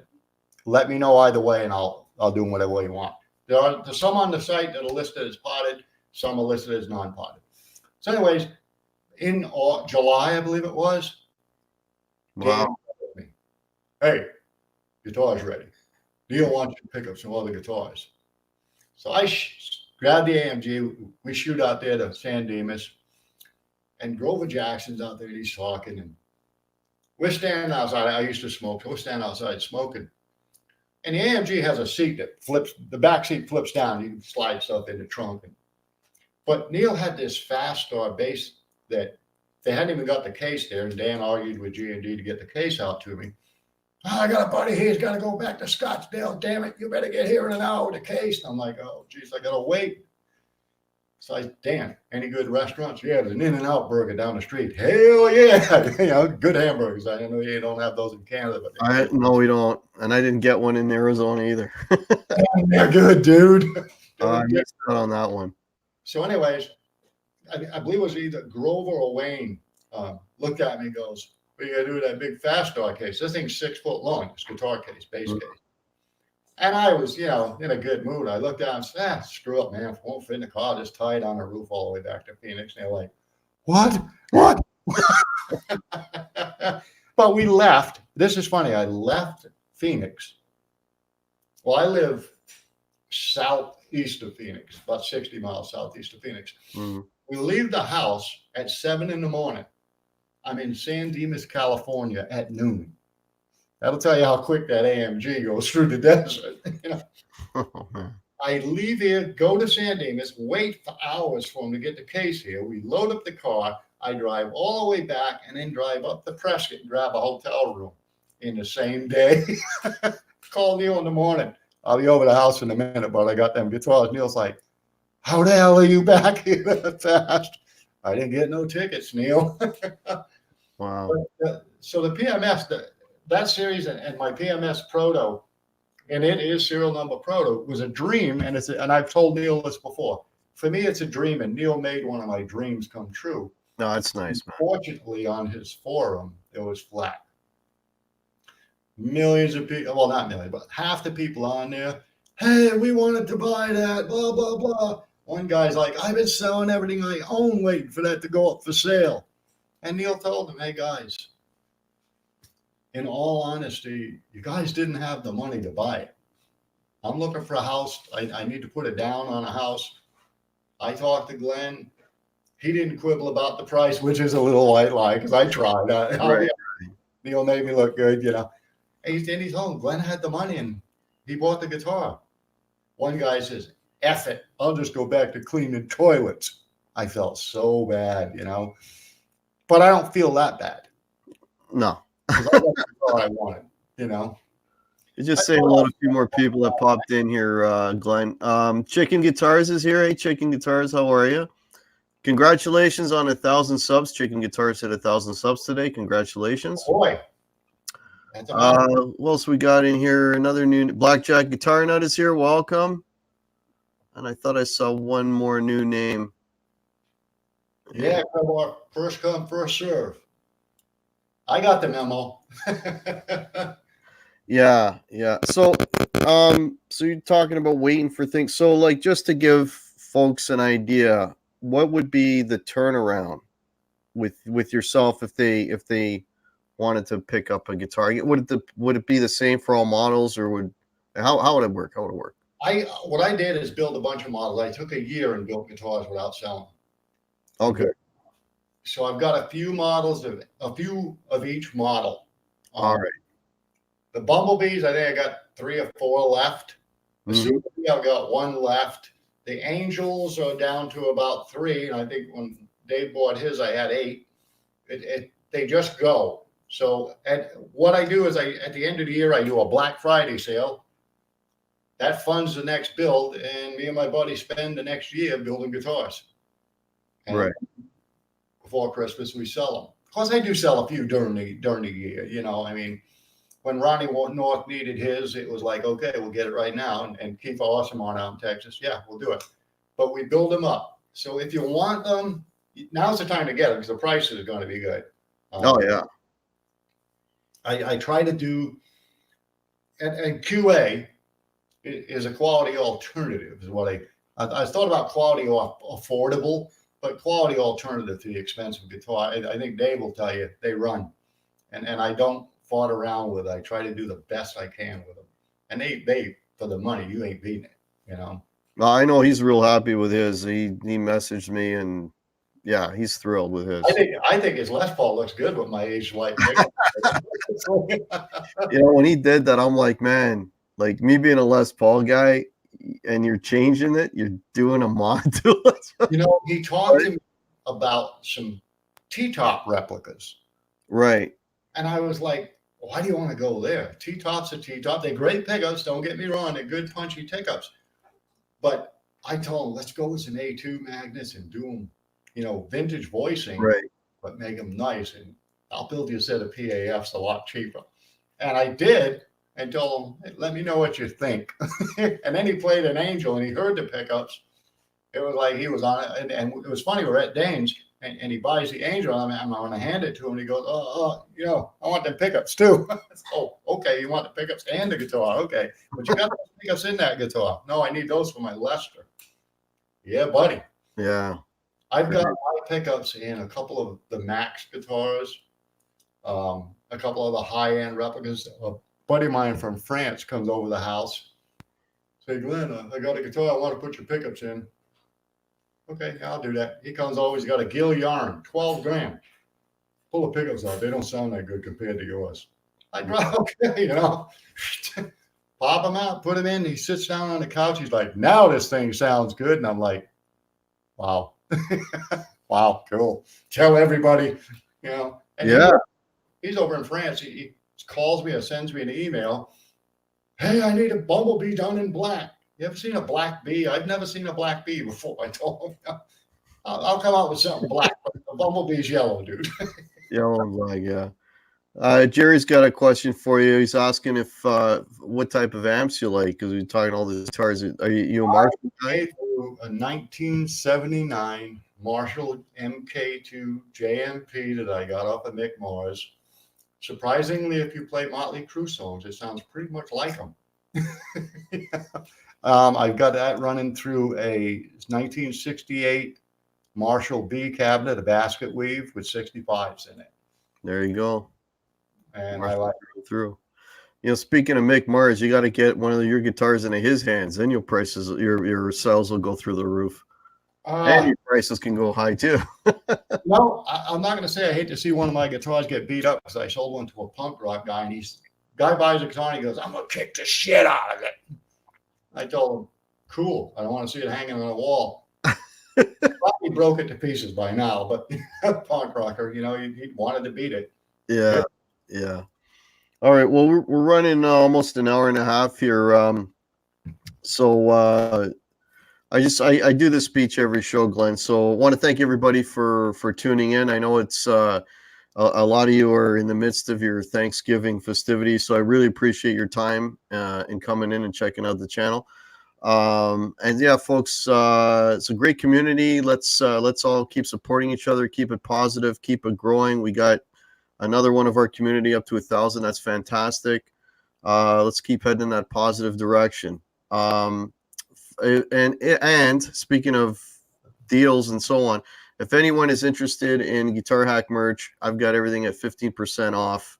Let me know either way, and I'll do them whatever way you want. There's some on the site that are listed as potted, some are listed as non-potted. So anyways, in July, I believe it was, Wow. Dan, hey, guitar's ready. Neil wants you to pick up some other guitars. So I Grab the AMG. We shoot out there to San Dimas, and Grover Jackson's out there. He's talking, and we're standing outside. I used to smoke. So we're standing outside smoking, and the AMG has a seat that flips. The back seat flips down. You can slide stuff in the trunk. But Neil had this Fast Star bass that they hadn't even got the case there, and Dan argued with G&D to get the case out to me. Oh, I got a buddy here. He's got to go back to Scottsdale. Damn it. You better get here in an hour with the case. And I'm like, oh, geez, I got to wait. So I, Dan, any good restaurants? Yeah, there's an In-N-Out burger down the street. Hell yeah. Good hamburgers. I know you don't have those in Canada. But No, we don't. And I didn't get one in Arizona either. They're good, dude. I missed out on that one. So anyways, I believe it was either Grover or Wayne looked at me and goes, what are you going to do with that big Fast Star case? This thing's 6 foot long. It's guitar case, bass case. And I was, in a good mood. I looked down and said, screw up, man. If it won't fit in the car, just tie it on the roof all the way back to Phoenix. And they're like, what? But we left. This is funny. I left Phoenix. Well, I live southeast of Phoenix, about 60 miles southeast of Phoenix. Mm-hmm. We leave the house at 7 in the morning. I'm in San Dimas, California at noon. That'll tell you how quick that AMG goes through the desert. I leave here, go to San Dimas, wait for hours for him to get the case here. We load up the car. I drive all the way back and then drive up to Prescott and grab a hotel room in the same day. Call Neil in the morning. I'll be over the house in a minute, but I got them guitars. Neil's like, how the hell are you back here that fast? I didn't get no tickets, Neil. Wow. But, so the PMS, that series and my PMS Proto, and it is serial number Proto, was a dream. And and I've told Neil this before. For me, it's a dream, and Neil made one of my dreams come true. No, that's nice, man. Fortunately, on his forum, it was flat. Millions of people, well, not millions, but half the people on there, hey, we wanted to buy that, blah, blah, blah. One guy's like, I've been selling everything I own, waiting for that to go up for sale. And Neil told him, hey, guys, in all honesty, you guys didn't have the money to buy it. I'm looking for a house. I need to put it down on a house. I talked to Glen. He didn't quibble about the price, which is a little white lie because I tried. Right. Neil made me look good, And he's home. Glen had the money and he bought the guitar. One guy says, F it. I'll just go back to cleaning toilets. I felt so bad, But I don't feel that bad. No. Because I got the guitar I wanted, You just say hello to a few more people that popped in here, Glen. Chicken Guitars is here. Hey, Chicken Guitars, how are you? Congratulations on 1,000 subs. Chicken Guitars hit 1,000 subs today. Congratulations. Oh, boy. What else we got in here? Another new Blackjack Guitar Nut is here. Welcome. And I thought I saw one more new name. Yeah, come on. First come, first serve. I got the memo. Yeah. So you're talking about waiting for things. So, like, just to give folks an idea, what would be the turnaround with yourself if they wanted to pick up a guitar? Would it be the same for all models, or how would it work? What I did is build a bunch of models. I took a year and built guitars without selling. Okay. So I've got a few of each model. All right. The Bumblebees, I think I got 3 or 4 left. The Super Bee, I've got 1 left. The Angels are down to about 3. And I think when Dave bought his, I had 8. They just go. So what I do is at the end of the year, I do a Black Friday sale. That funds the next build, and me and my buddy spend the next year building guitars. And right. Before Christmas, we sell them. Of course, I do sell a few during the year. When Ronnie North needed his, it was like, okay, we'll get it right now. And Keith Awesome on out in Texas, yeah, we'll do it. But we build them up. So if you want them, now's the time to get them because the price is going to be good. Oh yeah. I try to do, and QA is a quality alternative. Is what I thought about quality affordable, but quality alternative to the expensive guitar. I think Dave will tell you they run, and I don't fought around with it. I try to do the best I can with them, and they for the money you ain't beating it, I know he's real happy with his. He messaged me, and yeah, he's thrilled with his. I think his Les Paul looks good with my age light pickup. You know, when he did that, I'm like, man, like me being a Les Paul guy, and you're changing it, you're doing a mod to it. You know, he talked to me about some T-top replicas. Right. And I was like, why do you want to go there? T-top's a T-top. They're great pickups. Don't get me wrong. They're good punchy pickups. But I told him, let's go with some A2 magnets and do them, you know, vintage voicing, Right. but make them nice. And I'll build you a set of PAFs a lot cheaper. And I did, and told him, hey, let me know what you think. And then he played an Angel, and he heard the pickups. It was like he was on it. And it was funny, we're at Dane's, and he buys the Angel. I'm going to hand it to him. And he goes, you know, I want them pickups too. Oh, okay. You want the pickups and the guitar. Okay. But you got those pickups in that guitar. No, I need those for my Lester. Yeah, buddy. Yeah. I've got my pickups in a couple of the Max guitars, a couple of the high-end replicas. A buddy of mine from France comes over the house. Say, Glenn, I got a guitar. I want to put your pickups in. Okay, yeah, I'll do that. He comes over. He's got a Gill yarn, 12 grand. Pull the pickups out. They don't sound that good compared to yours. I go, okay, you know. Pop them out, put them in. He sits down on the couch. He's like, now this thing sounds good. And I'm like, wow. Wow, cool. Tell everybody, you know. And Yeah. he's over in France. He calls me or sends me an email. Hey, I need a Bumblebee done in black. You ever seen a black bee? I've never seen a black bee before. I told him, I'll come out with something black, but the Bumblebee's yellow, dude. Yellow and black, yeah. Jerry's got a question for you. He's asking if what type of amps you like, because we're talking all the guitars. Are you a Marshall guy? A 1979 Marshall MK2 JMP that I got off of Mick Mars. Surprisingly, if you play Motley Crue songs, it sounds pretty much like them. I've got that running through a 1968 Marshall B cabinet, a basket weave with 65s in it. There you go. And Marshall I like through. You know, speaking of Mick Mars, you got to get one of your guitars into his hands. Then your prices, your sales will go through the roof, and your prices can go high too. No, I'm not going to say I hate to see one of my guitars get beat up, because I sold one to a punk rock guy, and guy buys a guitar and he goes, I'm going to kick the shit out of it. I told him, cool. I don't want to see it hanging on a wall. Probably broke it to pieces by now, but punk rocker, you know, he wanted to beat it. Yeah, yeah. All right. Well, we're running almost an hour and a half here. So I do this speech every show, Glenn. So I want to thank everybody for tuning in. I know it's a lot of you are in the midst of your Thanksgiving festivities, so I really appreciate your time and coming in and checking out the channel. And yeah, folks, it's a great community. Let's all keep supporting each other, keep it positive, keep it growing. We got another one of our community up to 1,000. That's fantastic. Let's keep heading in that positive direction. And speaking of deals and so on, if anyone is interested in Guitar Hack merch, I've got everything at 15% off.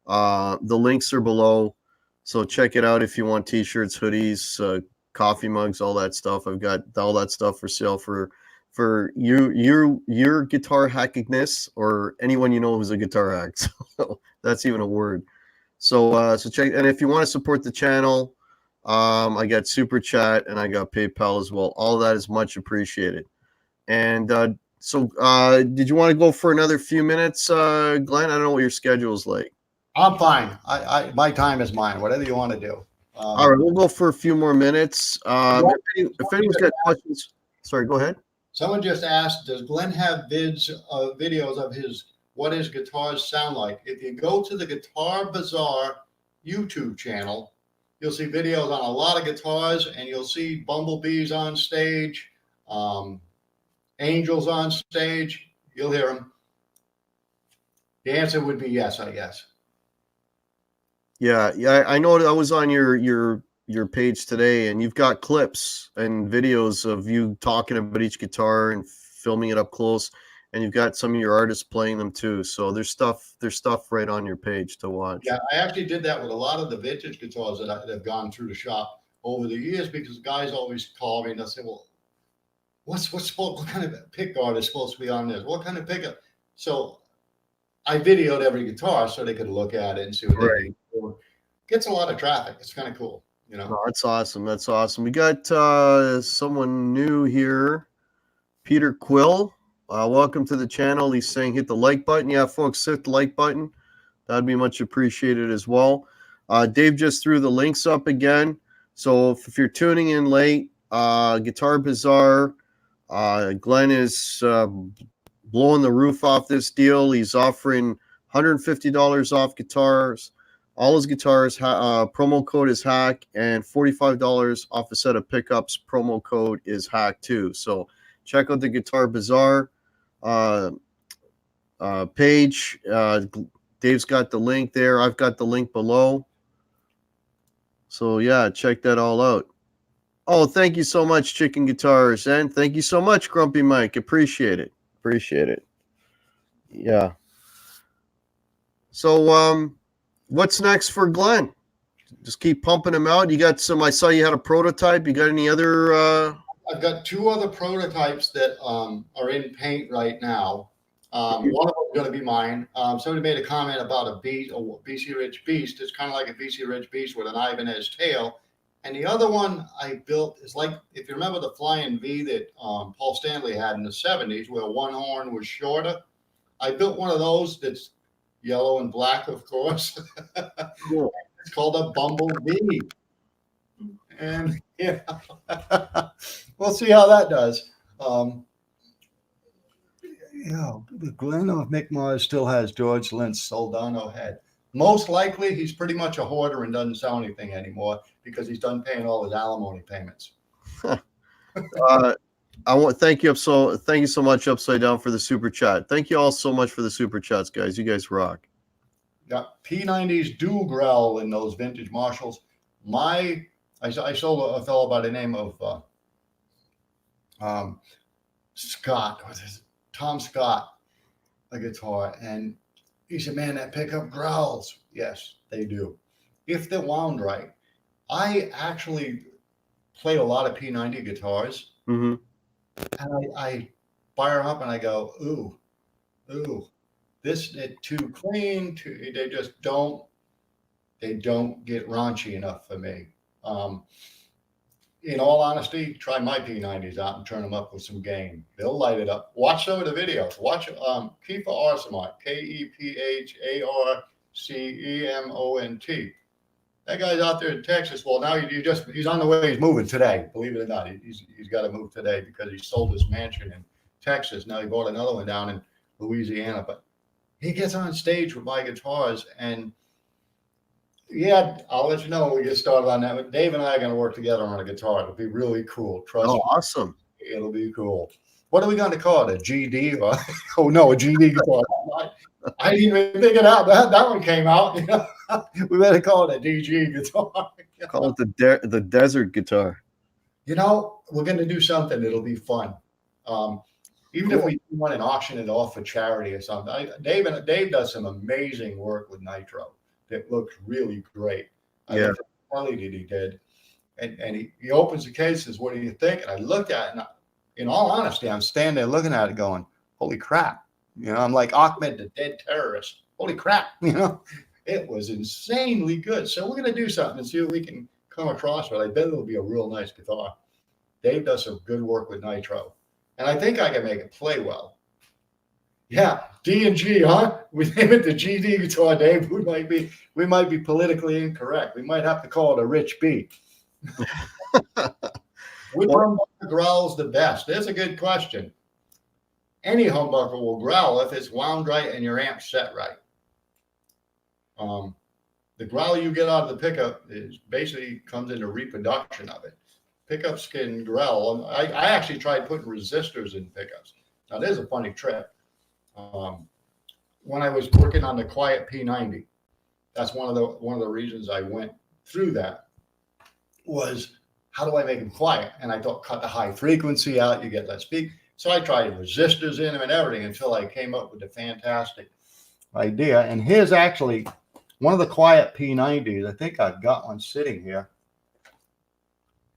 The links are below, so check it out if you want t-shirts, hoodies, coffee mugs, all that stuff. I've got all that stuff for sale for your guitar hackingness, or anyone you know who's a guitar hack. So that's even a word. So check, and if you want to support the channel, I got Super Chat and I got PayPal as well. All of that is much appreciated. And did you want to go for another few minutes, Glenn? I don't know what your schedule is like. I'm fine. My time is mine. Whatever you want to do. All right, we'll go for a few more minutes. If anyone's got questions, sorry, go ahead. Someone just asked, does Glenn have videos of what his guitars sound like? If you go to the Guitar Bazaar YouTube channel, you'll see videos on a lot of guitars, and you'll see Bumblebees on stage, Angels on stage. You'll hear them. The answer would be yes, I guess. Yeah, I know. I was on your page today, and you've got clips and videos of you talking about each guitar and filming it up close, and you've got some of your artists playing them too. So there's stuff right on your page to watch. Yeah, I actually did that with a lot of the vintage guitars that have gone through the shop. over the years because guys always call me and they'll say, well, what kind of pick guard is supposed to be on this? What kind of pickup? So I videoed every guitar so they could look at it and see what they need. So gets a lot of traffic. It's kind of cool, you know. Oh, that's awesome. That's awesome. We got someone new here, Peter Quill. Welcome to the channel. He's saying hit the like button. Yeah, folks, hit the like button. That'd be much appreciated as well. Dave just threw the links up again. So if you're tuning in late, Guitar Bazaar, Glen is blowing the roof off this deal. He's offering $150 off guitars. All his guitars, promo code is hack, and $45 off a set of pickups. Promo code is hack too. So check out the Guitar Bazaar page. Dave's got the link there. I've got the link below. So yeah, check that all out. Oh, thank you so much, Chicken Guitars, and thank you so much, Grumpy Mike. Appreciate it. Appreciate it. Yeah. So what's next for Glen? Just keep pumping them out. You got some, I saw you had a prototype. You got any other I've got 2 other prototypes that are in paint right now. One of them is going to be mine. Somebody made a comment about a BC Rich Beast. It's kind of like a BC Rich Beast with an Ibanez tail. And the other one I built is like, if you remember the Flying V that Paul Stanley had in the 70s, where one horn was shorter. I built one of those that's yellow and black, of course. Cool. It's called a Bumblebee. And yeah, we'll see how that does. Yeah, the Glen of Mick Mars still has George Lynch's Soldano head. Most likely, he's pretty much a hoarder and doesn't sell anything anymore because he's done paying all his alimony payments. I want thank you so much, Upside Down, for the super chat. Thank you all so much for the super chats, guys. You guys rock. Yeah, P90s do growl in those vintage Marshalls. I sold a fellow by the name of Scott. What is it? Tom Scott, a guitar, and he said, "Man, that pickup growls." Yes, they do, if they're wound right. I actually played a lot of P90 guitars, and I fire them up and I go, ooh, this is too clean. They just don't get raunchy enough for me. In all honesty, try my P90s out and turn them up with some gain. They'll light it up. Watch some of the videos. Watch Kiefer Arcemont, Kepharcemont. That guy's out there in Texas. Well, now he's on the way. He's moving today. Believe it or not, he's got to move today because he sold his mansion in Texas. Now he bought another one down in Louisiana. But he gets on stage with my guitars, and yeah, I'll let you know when we get started on that. But Dave and I are going to work together on a guitar. It'll be really cool. Trust me. Awesome. It'll be cool. What are we going to call it? A GD? Or, oh, no, a GD guitar. I didn't even think it out. That one came out. You know? We better call it a DG guitar. Call it the desert guitar. You know, we're going to do something that'll be fun. Even if we want to auction it off for charity or something. Dave does some amazing work with Nitro. That looks really great. I looked at the quality that he did, and he opens the case and says, "What do you think?" And I looked at it, and in all honesty, I'm standing there looking at it going, "Holy crap." You know, I'm like Ahmed, the dead terrorist. Holy crap. You know, it was insanely good. So we're going to do something and see what we can come across with. I bet it'll be a real nice guitar. Dave does some good work with Nitro, and I think I can make it play well. Yeah, D and G, huh? We name it the GD guitar, Dave. We might be politically incorrect. We might have to call it a Rich B. Which humbucker growls the best? There's a good question. Any humbucker will growl if it's wound right and your amp's set right. The growl you get out of the pickup is basically comes into reproduction of it. Pickups can growl. I actually tried putting resistors in pickups. Now, there's a funny trick. When I was working on the Quiet P90, that's one of the reasons I went through that was how do I make them quiet? And I thought cut the high frequency out, you get less peak. So I tried resistors in them and everything until I came up with a fantastic idea. And here's actually one of the Quiet P90s. I think I've got one sitting here.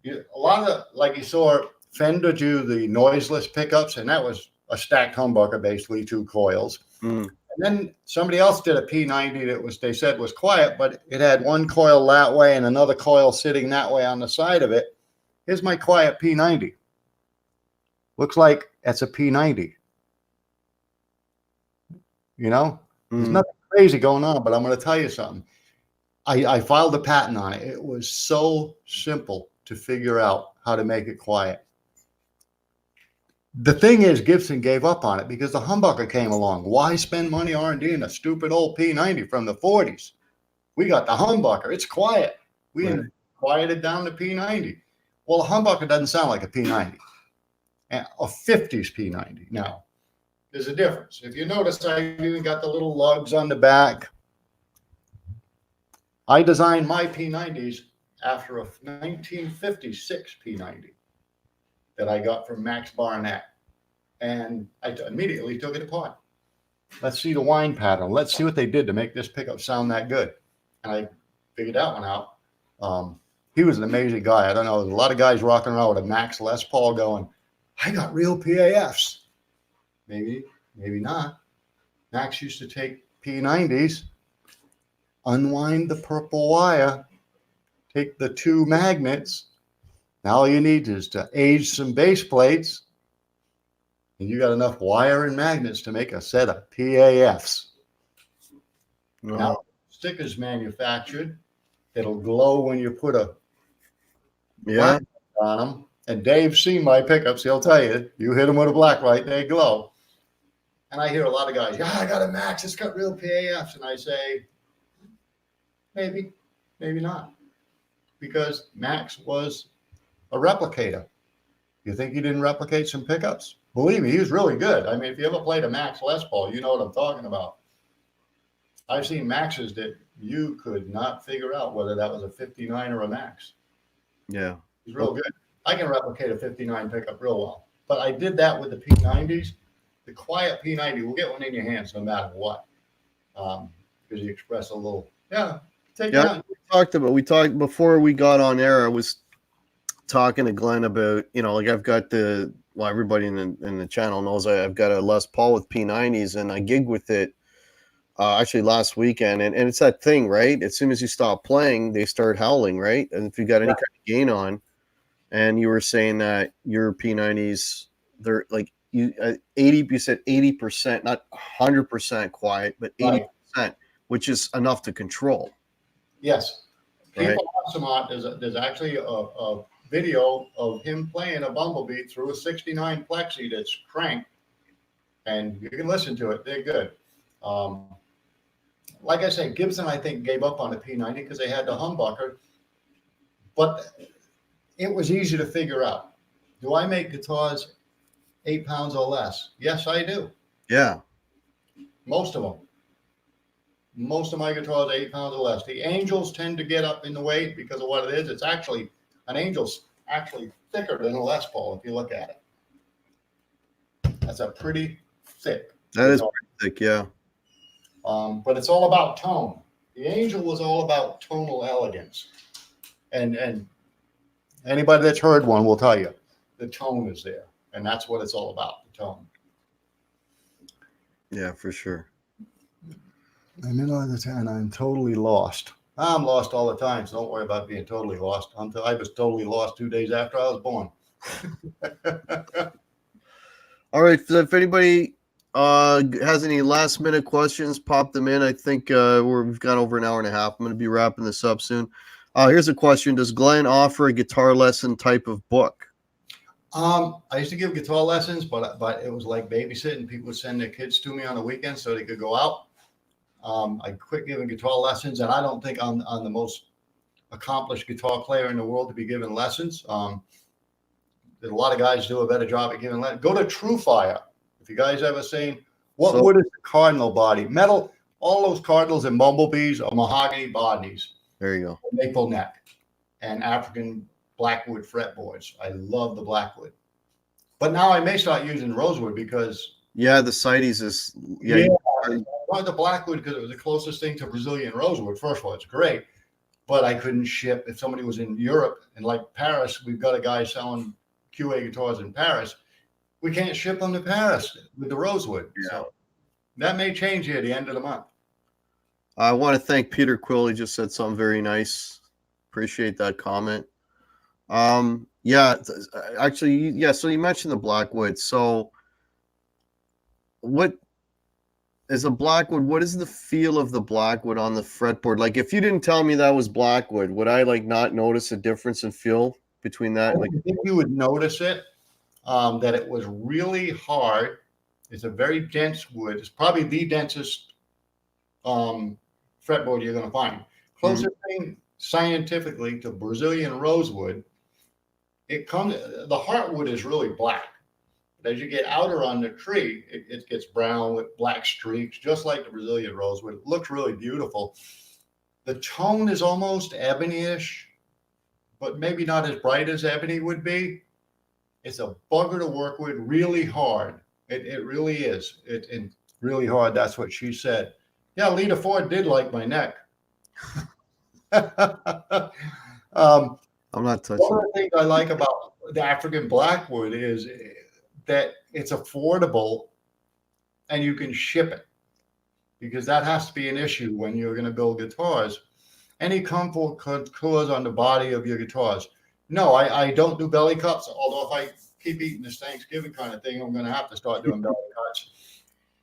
A lot of like you saw Fender do the noiseless pickups, and that was a stacked humbucker, basically 2 coils. Mm. And then somebody else did a P90 that was, they said, was quiet, but it had 1 coil that way and another coil sitting that way on the side of it. Here's my quiet P90. Looks like that's a P90. You know, there's nothing crazy going on, but I'm going to tell you something. I filed a patent on it. It was so simple to figure out how to make it quiet. The thing is, Gibson gave up on it because the humbucker came along. Why spend money R&D in a stupid old P90 from the 40s? We got the humbucker. It's quiet. We quieted down the P90. Well, a humbucker doesn't sound like a P90. A 50s P90. Now, there's a difference. If you notice, I even got the little lugs on the back. I designed my P90s after a 1956 P90 that I got from Max Barnett. And I immediately took it apart. Let's see the whine pattern. Let's see what they did to make this pickup sound that good. And I figured that one out. He was an amazing guy. I don't know. There's a lot of guys rocking around with a Max Les Paul going, I got real PAFs. Maybe not. Max used to take P90s, unwind the purple wire, take the 2 magnets. Now all you need is to age some base plates, and you got enough wire and magnets to make a set of PAFs. No. Now, stickers manufactured. It'll glow when you put a black on them. And Dave's seen my pickups. He'll tell you, you hit them with a black light, they glow. And I hear a lot of guys, yeah, I got a Max. It's got real PAFs. And I say, maybe not. Because Max was a replicator. You think he didn't replicate some pickups? Believe me, he was really good. I mean, if you ever played a Max Les Paul, you know what I'm talking about. I've seen Maxes that you could not figure out whether that was a 59 or a Max. Yeah. He's real good. I can replicate a 59 pickup real well. But I did that with the P90s. The quiet P90 will get one in your hands no matter what. Because you express a little, take it out. We talked before we got on air. I was talking to Glen about, like I've got everybody in the channel knows I've got a Les Paul with P90s, and I gig with it actually last weekend. And it's that thing, right? As soon as you stop playing, they start howling, right? And if you got any kind of gain on, and you were saying that your P90s, they're like you said 80%, not 100% quiet, but 80%, which is enough to control. Yes. People watch them on. There's actually a video of him playing a Bumblebee through a 69 Plexi that's cranked, and you can listen to it. They're good. Like I said, Gibson, I think, gave up on the P90 because they had the humbucker, but it was easy to figure out. Do I make guitars 8 pounds or less? Yes, I do. Yeah. Most of them. Most of my guitars are 8 pounds or less. The Angels tend to get up in the weight because of what it is. It's actually, an Angel's actually thicker than a Les Paul if you look at it. That's a pretty thick. That is pretty thick, yeah. But it's all about tone. The Angel was all about tonal elegance. And anybody that's heard one will tell you the tone is there. And that's what it's all about, the tone. Yeah, for sure. The middle of the town, I'm totally lost. I'm lost all the time, so don't worry about being totally lost. I was totally lost 2 days after I was born. All right, so if anybody has any last minute questions, pop them in. I think we've got over an hour and a half. I'm going to be wrapping this up soon. Here's a question. Does Glen offer a guitar lesson type of book? I used to give guitar lessons, but it was like babysitting. People would send their kids to me on the weekend so they could go out. I quit giving guitar lessons, and I don't think I'm the most accomplished guitar player in the world to be giving lessons. There's a lot of guys do a better job at giving lessons. Go to True Fire. If you guys ever seen what wood is the cardinal body? Metal, all those cardinals and bumblebees are mahogany bodies. There you go. Maple neck and African blackwood fretboards. I love the blackwood. But now I may start using rosewood because the CITES is I wanted the blackwood because it was the closest thing to Brazilian rosewood. First of all, it's great. but I couldn't ship. If somebody was in Europe and like Paris, we've got a guy selling QA guitars in Paris. We can't ship them to Paris with the rosewood. Yeah. So that may change here at the end of the month. I want to thank Peter Quill. He just said something very nice. Appreciate that comment. Yeah, actually, yeah. So you mentioned the Blackwood. So what is a Blackwood? What is the feel of the Blackwood on the fretboard? Like, if you didn't tell me that was Blackwood, would I like not notice a difference in feel between that? Like, I think you would notice it, that it was really hard. It's a very dense wood. It's probably the densest fretboard you're going to find. Closest thing scientifically to Brazilian rosewood, it comes. The heartwood is really black, but as you get outer on the tree, it gets brown with black streaks, just like the Brazilian rosewood. It looks really beautiful. The tone is almost ebony-ish, but maybe not as bright as ebony would be. It's a bugger to work with, really hard. It really is. It really hard. That's what she said. Yeah, Lita Ford did like my neck. I'm not touching. One of the things I like about the African Blackwood is that it's affordable and you can ship it, because that has to be an issue when you're going to build guitars. Any comfort contours on the body of your guitars. No, I don't do belly cuts, although if I keep eating this Thanksgiving kind of thing, I'm going to have to start doing belly cuts.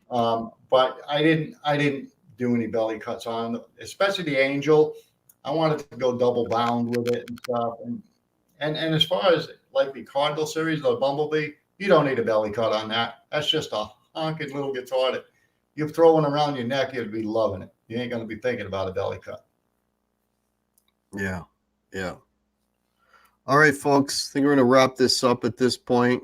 But I didn't do any belly cuts on, especially the Angel. I wanted to go double bound with it and stuff. And as far as like the Cardinal series, the Bumblebee, you don't need a belly cut on that. That's just a honking little guitar that you throw one around your neck, you'll be loving it. You ain't going to be thinking about a belly cut. Yeah. Yeah. All right, folks. I think we're going to wrap this up at this point.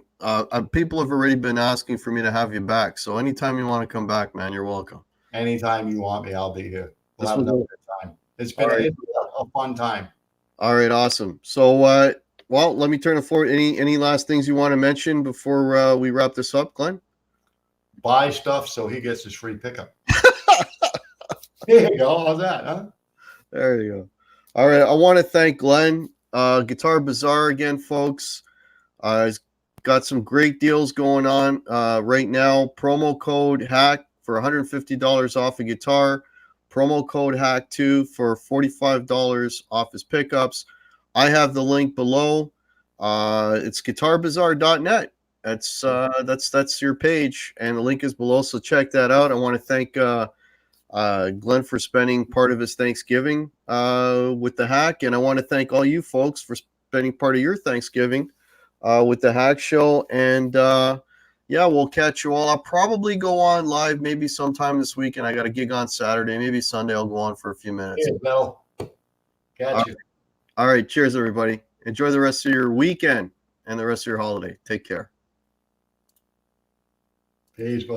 People have already been asking for me to have you back. So anytime you want to come back, man, you're welcome. Anytime you want me, I'll be here. We'll This have was another good time. It's been a fun time. All right, awesome. So, well, let me turn the floor. Any last things you want to mention before we wrap this up, Glenn? Buy stuff so he gets his free pickup. There you go. How's that, huh? There you go. All right, I want to thank Glen, Guitar Bazaar again, folks. He's got some great deals going on right now. Promo code HACK for $150 off a guitar. Promo code HACK2 for $45 off his pickups. I have the link below. It's guitarbazaar.net. That's your page, and the link is below. So check that out. I want to thank Glen for spending part of his Thanksgiving with the Hack, and I want to thank all you folks for spending part of your Thanksgiving with the Hack Show. And yeah, we'll catch you all. I'll probably go on live maybe sometime this weekend. I got a gig on Saturday, maybe Sunday. I'll go on for a few minutes. Cheers, Bill. Catch you. All right, cheers, everybody. Enjoy the rest of your weekend and the rest of your holiday. Take care. Peace, buddy.